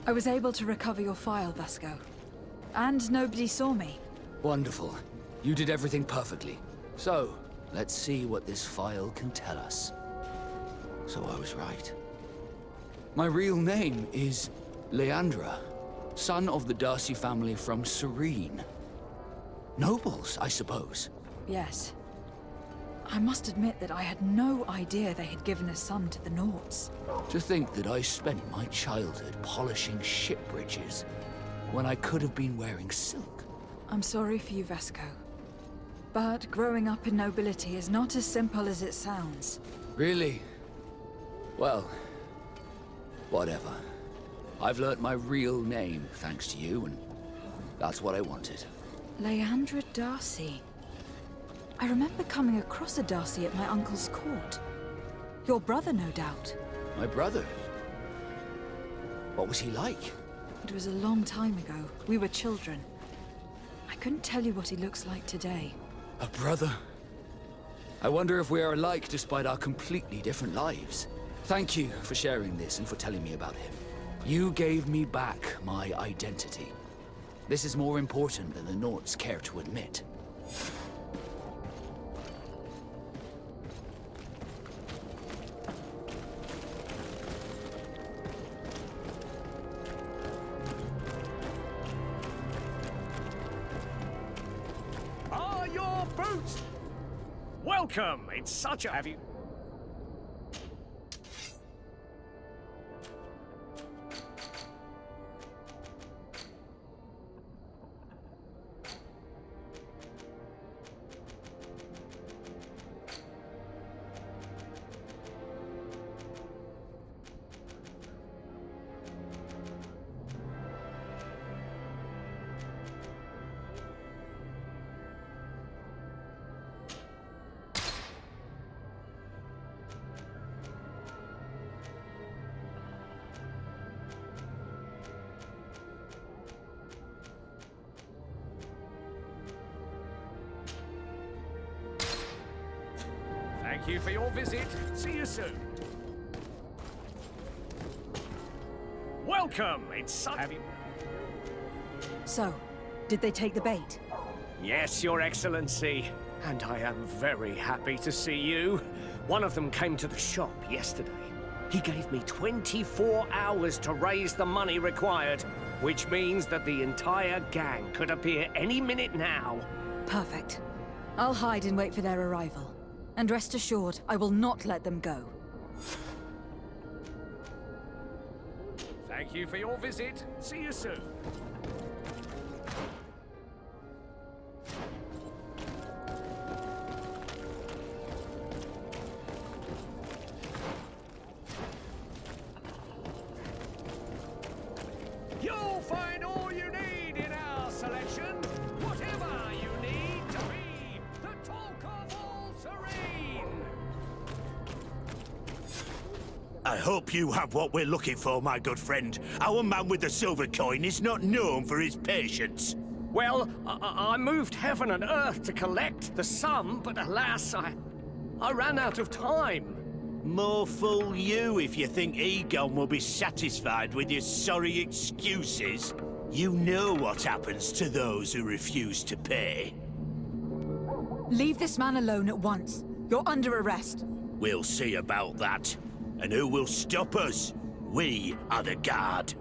I was able to recover your file, Vasco. And nobody saw me. Wonderful. You did everything perfectly. So, let's see what this file can tell us. So I was right. My real name is Leandra, son of the Darcy family from Serene. Nobles, I suppose. Yes. I must admit that I had no idea they had given a son to the Nauts. To think that I spent my childhood polishing ship bridges when I could have been wearing silk. I'm sorry for you, Vasco. But growing up in nobility is not as simple as it sounds. Really? Well, whatever. I've learnt my real name thanks to you, and that's what I wanted. Leandra Darcy. I remember coming across a Darcy at my uncle's court. Your brother, no doubt. My brother? What was he like? It was a long time ago. We were children. I couldn't tell you what he looks like today. A brother? I wonder if we are alike despite our completely different lives. Thank you for sharing this and for telling me about him. You gave me back my identity. This is more important than the Nauts care to admit. Are your boots? Welcome! It's such a... Have you... Thank you for your visit. See you soon. Welcome! It's such... Have you... So, did they take the bait? Yes, Your Excellency. And I am very happy to see you. One of them came to the shop yesterday. He gave me 24 hours to raise the money required, which means that the entire gang could appear any minute now. Perfect. I'll hide and wait for their arrival. And rest assured, I will not let them go. Thank you for your visit. See you soon. You'll find all you need in our selection. Whatever you need to be the talk of all Serene. I hope you have what we're looking for, my good friend. Our man with the silver coin is not known for his patience. Well, I moved heaven and earth to collect the sum, but alas, I ran out of time. More fool you if you think Egon will be satisfied with your sorry excuses. You know what happens to those who refuse to pay. Leave this man alone at once. You're under arrest. We'll see about that. And who will stop us? We are the guard.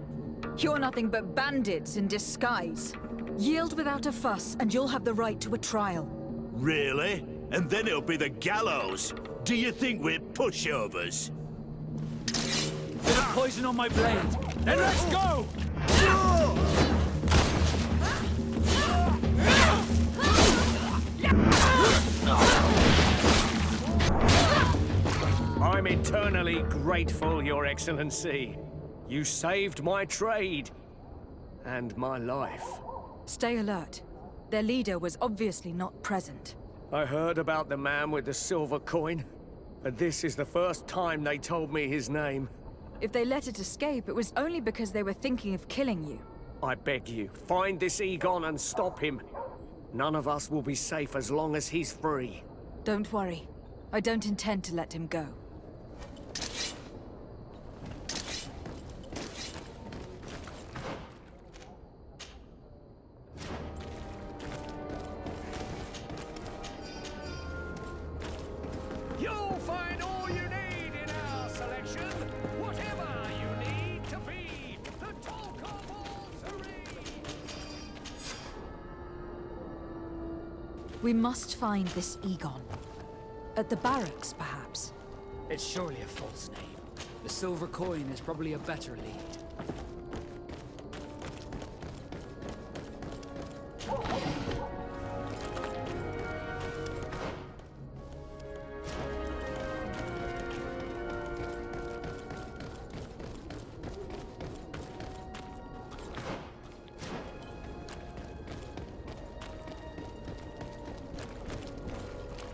You're nothing but bandits in disguise. Yield without a fuss, and you'll have the right to a trial. Really? And then it'll be the gallows. Do you think we're pushovers? Bit of poison on my blade. Then let's go! I'm eternally grateful, Your Excellency. You saved my trade. And my life. Stay alert. Their leader was obviously not present. I heard about the man with the silver coin. And this is the first time they told me his name. If they let it escape, it was only because they were thinking of killing you. I beg you, find this Egon and stop him. None of us will be safe as long as he's free. Don't worry. I don't intend to let him go. find all you need in our selection. Whatever you need to be the talk of all Serene. We must find this Egon. At the barracks, perhaps. It's surely a false name. The silver coin is probably a better lead.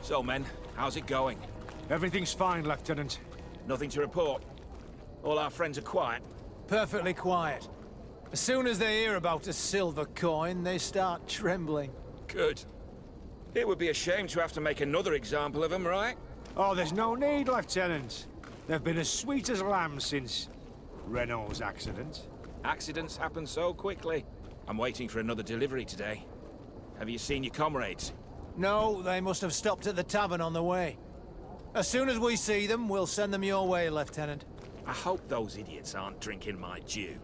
So, men, how's it going? Everything's fine, Lieutenant. Nothing to report. All our friends are quiet. Perfectly quiet. As soon as they hear about a silver coin, they start trembling. Good. It would be a shame to have to make another example of them, right? Oh, there's no need, Lieutenant. They've been as sweet as lambs since Renault's accident. Accidents happen so quickly. I'm waiting for another delivery today. Have you seen your comrades? No, they must have stopped at the tavern on the way. As soon as we see them, we'll send them your way, Lieutenant. I hope those idiots aren't drinking my dew.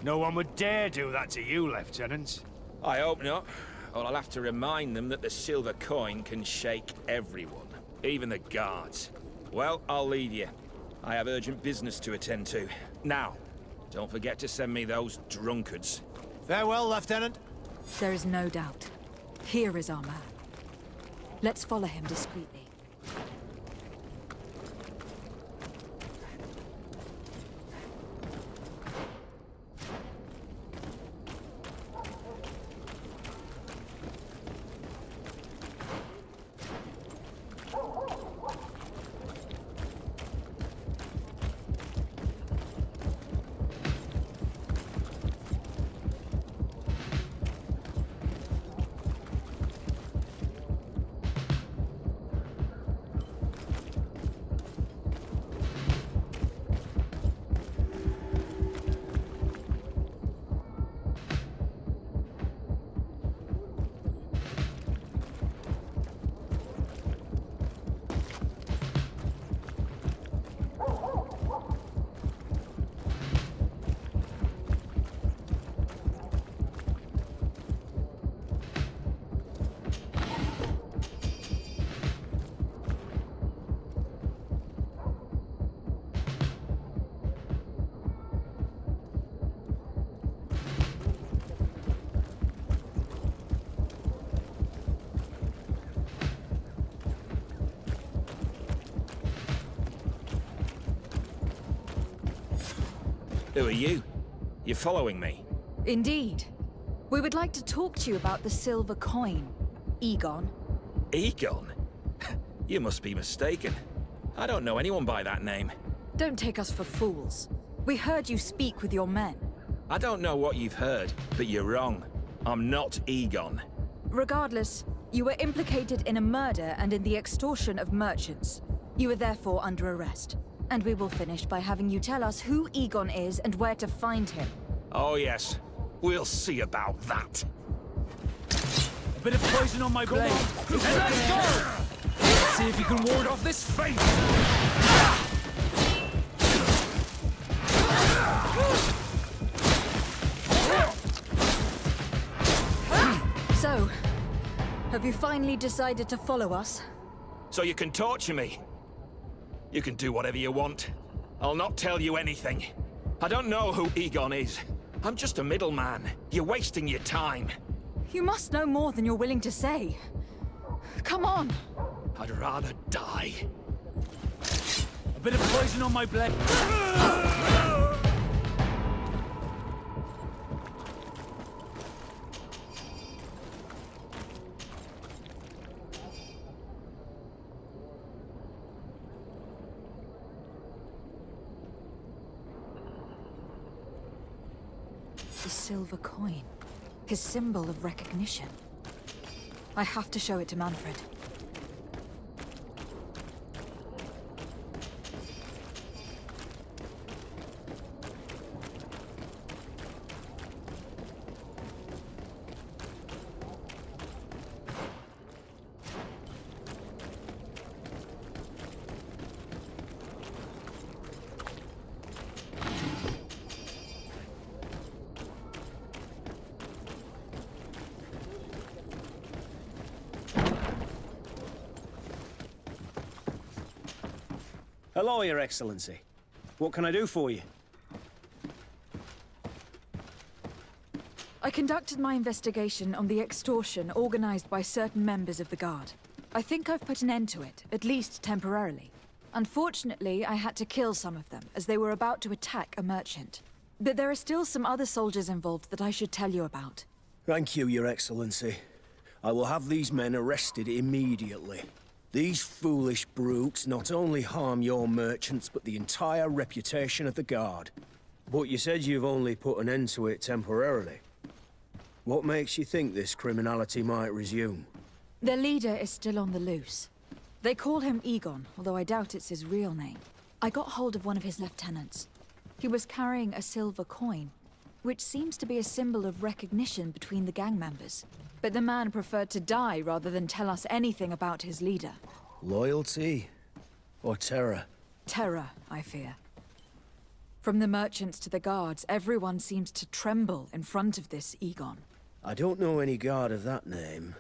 No one would dare do that to you, Lieutenant. I hope not. Or I'll have to remind them that the silver coin can shake everyone, even the guards. Well, I'll leave you. I have urgent business to attend to. Now, don't forget to send me those drunkards. Farewell, Lieutenant. There is no doubt. Here is our man. Let's follow him discreetly. Who are you? You're following me? Indeed. We would like to talk to you about the silver coin, Egon. Egon? You must be mistaken. I don't know anyone by that name. Don't take us for fools. We heard you speak with your men. I don't know what you've heard, but you're wrong. I'm not Egon. Regardless, you were implicated in a murder and in the extortion of merchants. You are therefore under arrest. And we will finish by having you tell us who Egon is and where to find him. Oh yes, we'll see about that. A bit of poison on my blade. Let's go! See if you can ward off this fate! So, have you finally decided to follow us? So you can torture me. You can do whatever you want. I'll not tell you anything. I don't know who Egon is. I'm just a middleman. You're wasting your time. You must know more than you're willing to say. Come on! I'd rather die. A bit of poison on my blade. The silver coin. His symbol of recognition. I have to show it to Manfred. Hello, Your Excellency. What can I do for you? I conducted my investigation on the extortion organized by certain members of the Guard. I think I've put an end to it, at least temporarily. Unfortunately, I had to kill some of them, as they were about to attack a merchant. But there are still some other soldiers involved that I should tell you about. Thank you, Your Excellency. I will have these men arrested immediately. These foolish brutes not only harm your merchants, but the entire reputation of the Guard. But you said you've only put an end to it temporarily. What makes you think this criminality might resume? Their leader is still on the loose. They call him Egon, although I doubt it's his real name. I got hold of one of his lieutenants. He was carrying a silver coin, which seems to be a symbol of recognition between the gang members. But the man preferred to die rather than tell us anything about his leader. Loyalty? Or terror? Terror, I fear. From the merchants to the guards, everyone seems to tremble in front of this Egon. I don't know any guard of that name.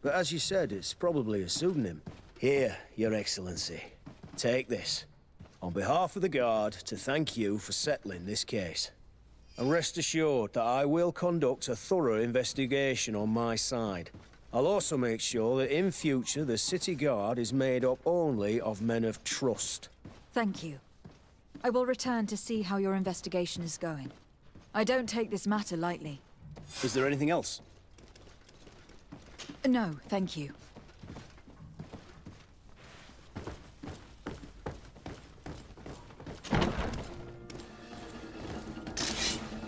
But as you said, it's probably a pseudonym. Here, Your Excellency. Take this. On behalf of the Guard, to thank you for settling this case. And rest assured that I will conduct a thorough investigation on my side. I'll also make sure that in future the City Guard is made up only of men of trust. Thank you. I will return to see how your investigation is going. I don't take this matter lightly. Is there anything else? No, thank you.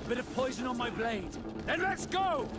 Bit of poison on my blade. Then let's go!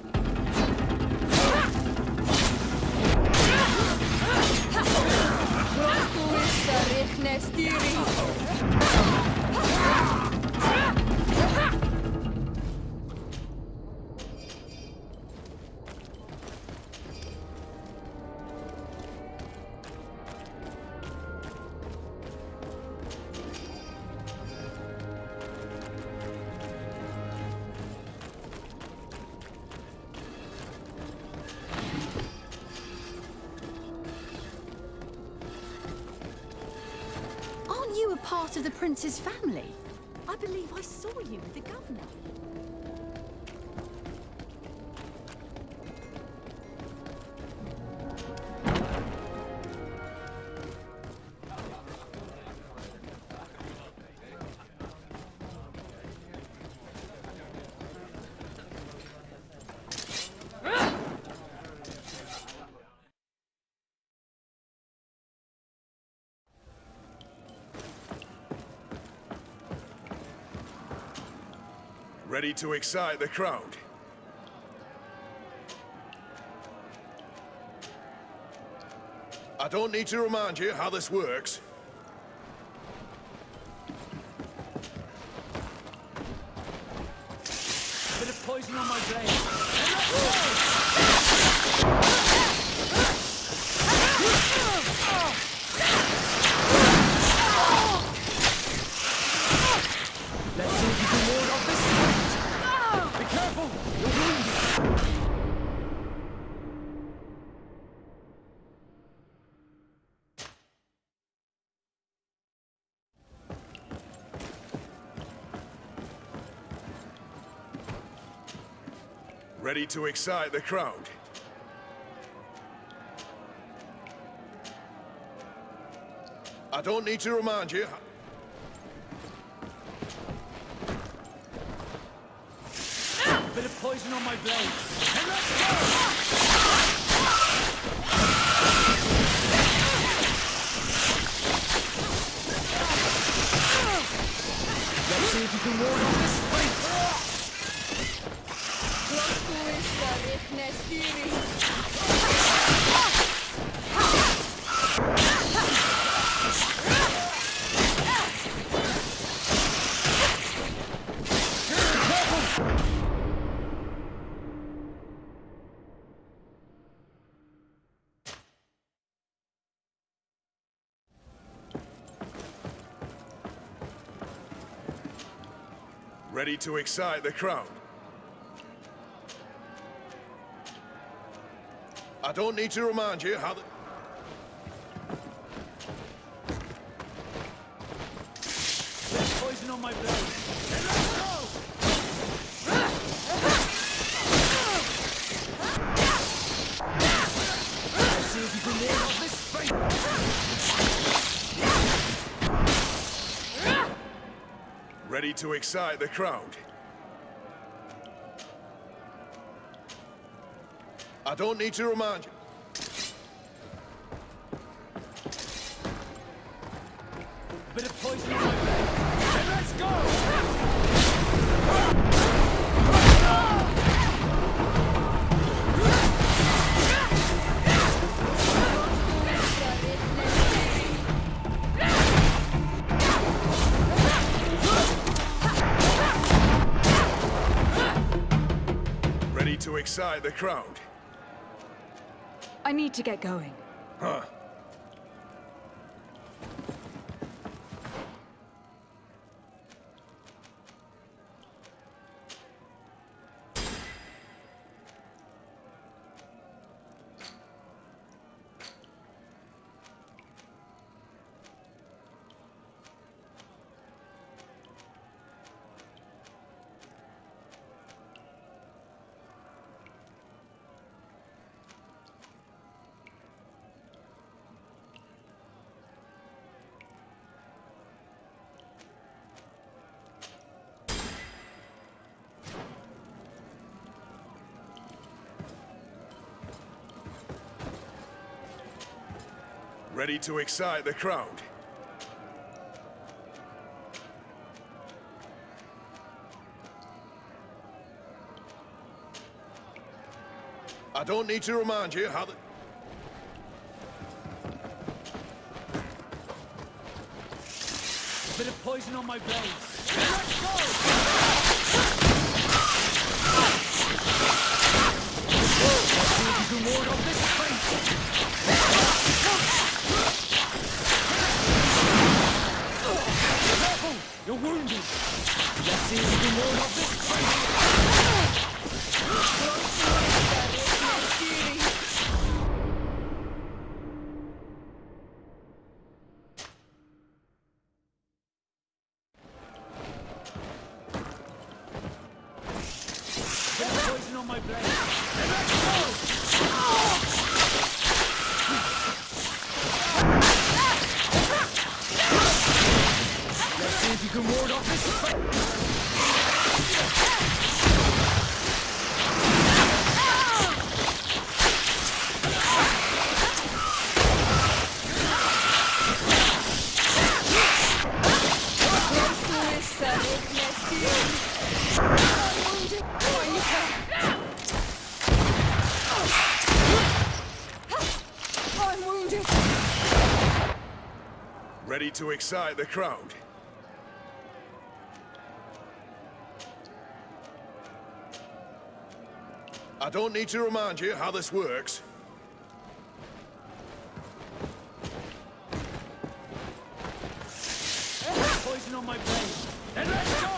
Aren't you a part of the Prince's family? I believe I saw you with the governor. Ready to excite the crowd? I don't need to remind you how this works. Bit of poison on my blade. Let's see if you can ward off this fight. Be careful! You're wounded. Ready to excite the crowd? I don't need to remind you. Bit of poison on my blade. And let's go! Let's see if you can ward off this fight. Ready to excite the crowd? I don't need to remind you how the... poison on my blade. Then let's go! Let's see if you can ward off this fate. Ready to excite the crowd? I don't need to remind you. A bit of poison on my blade. Then let's go! Ready to excite the crowd? I need to get going. Huh. Ready to excite the crowd? I don't need to remind you how the... A bit of poison on my blade. Let's go! Let's see if you can ward off this fate. Careful! You're wounded! Let's see if you can ward off this poison on my blade. And let's go! Let's see if you can ward off this fight. I'm wounded. Ready to excite the crowd? I don't need to remind you how this works. Poison on my blade. And let's go!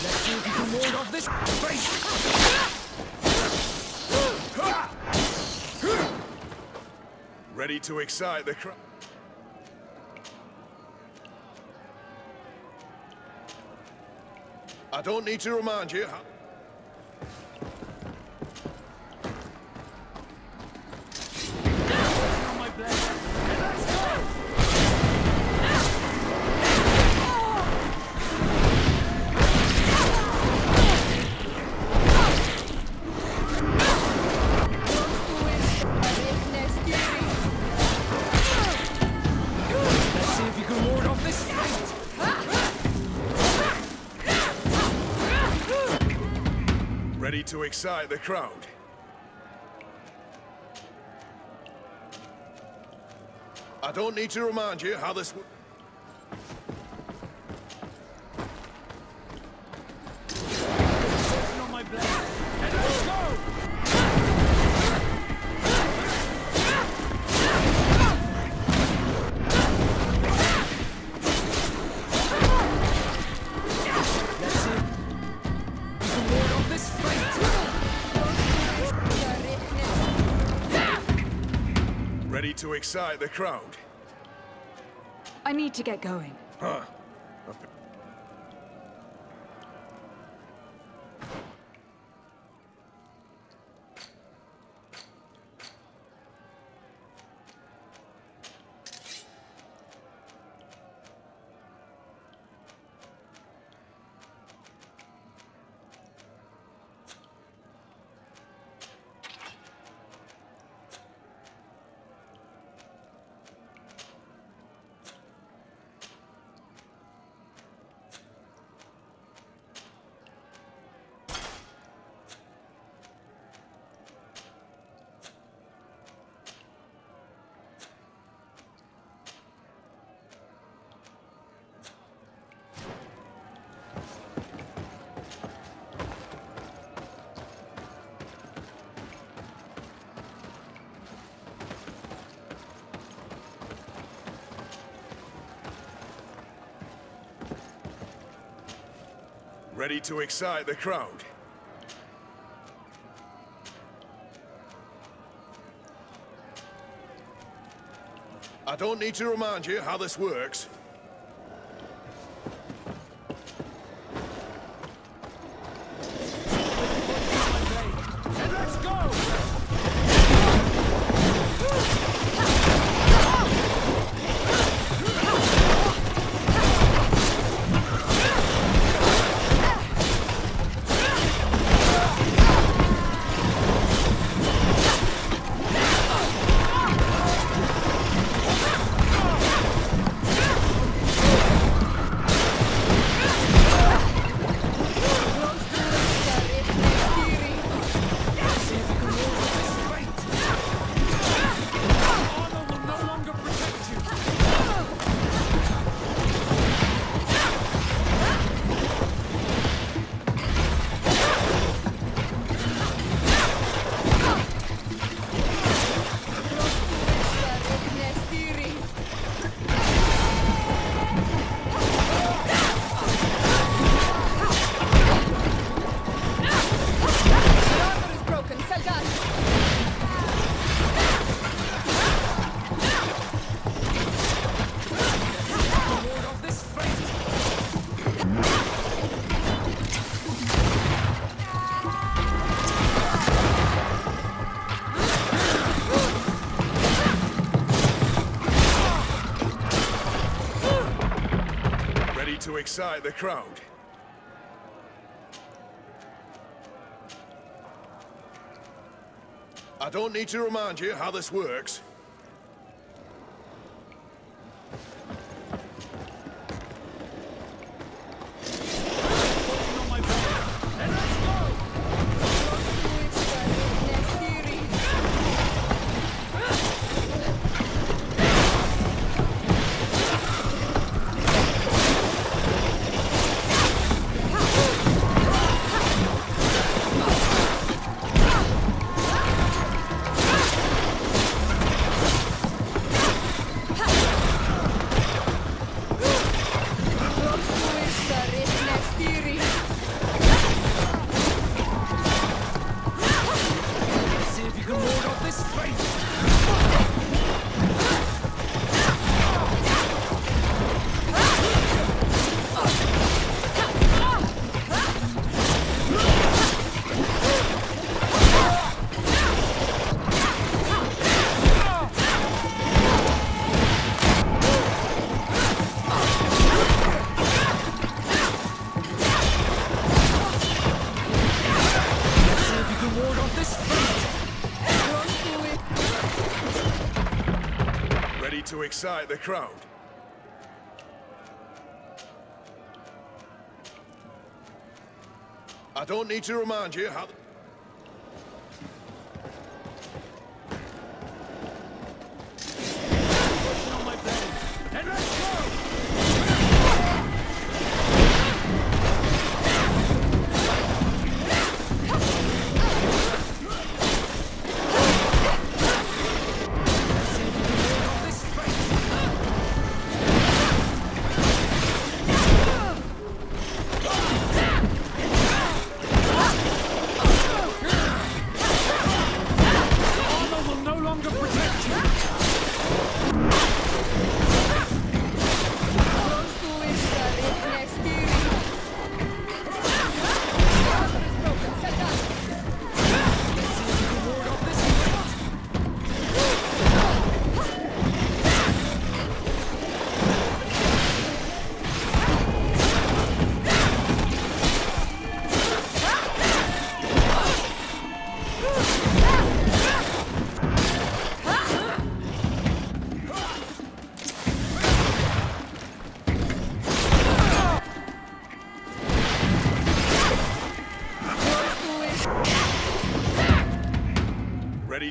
Let's see if you can ward off this face. Ready to excite the crowd? I don't need to remind you how... On my blade. And let's go! Let's see if you can ward off this fate. Ready to excite the crowd? I don't need to remind you how this... Poison on my blade. And let's go! Let's see if you can ward off this fate. to excite the crowd? I need to get going. Huh. Ready to excite the crowd? I don't need to remind you how this works. And let's go! To excite the crowd. I don't need to remind you how this works. To excite the crowd. I don't need to remind you how... And let's go! Armor will no longer protect you!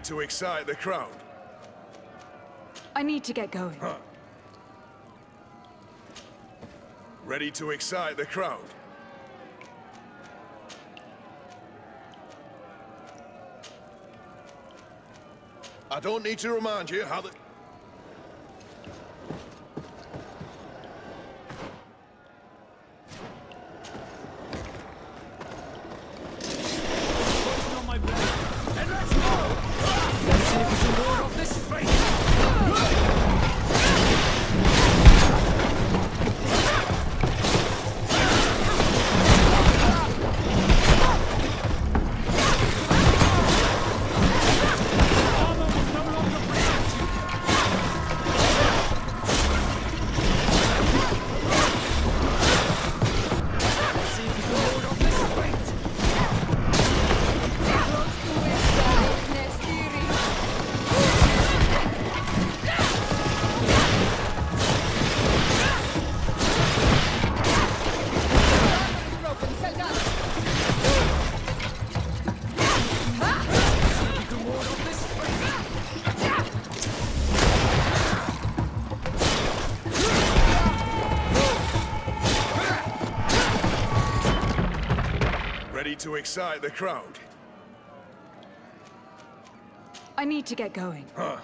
to excite the crowd? I need to get going. Huh. Ready to excite the crowd? I don't need to remind you how the... To excite the crowd. I need to get going. Huh.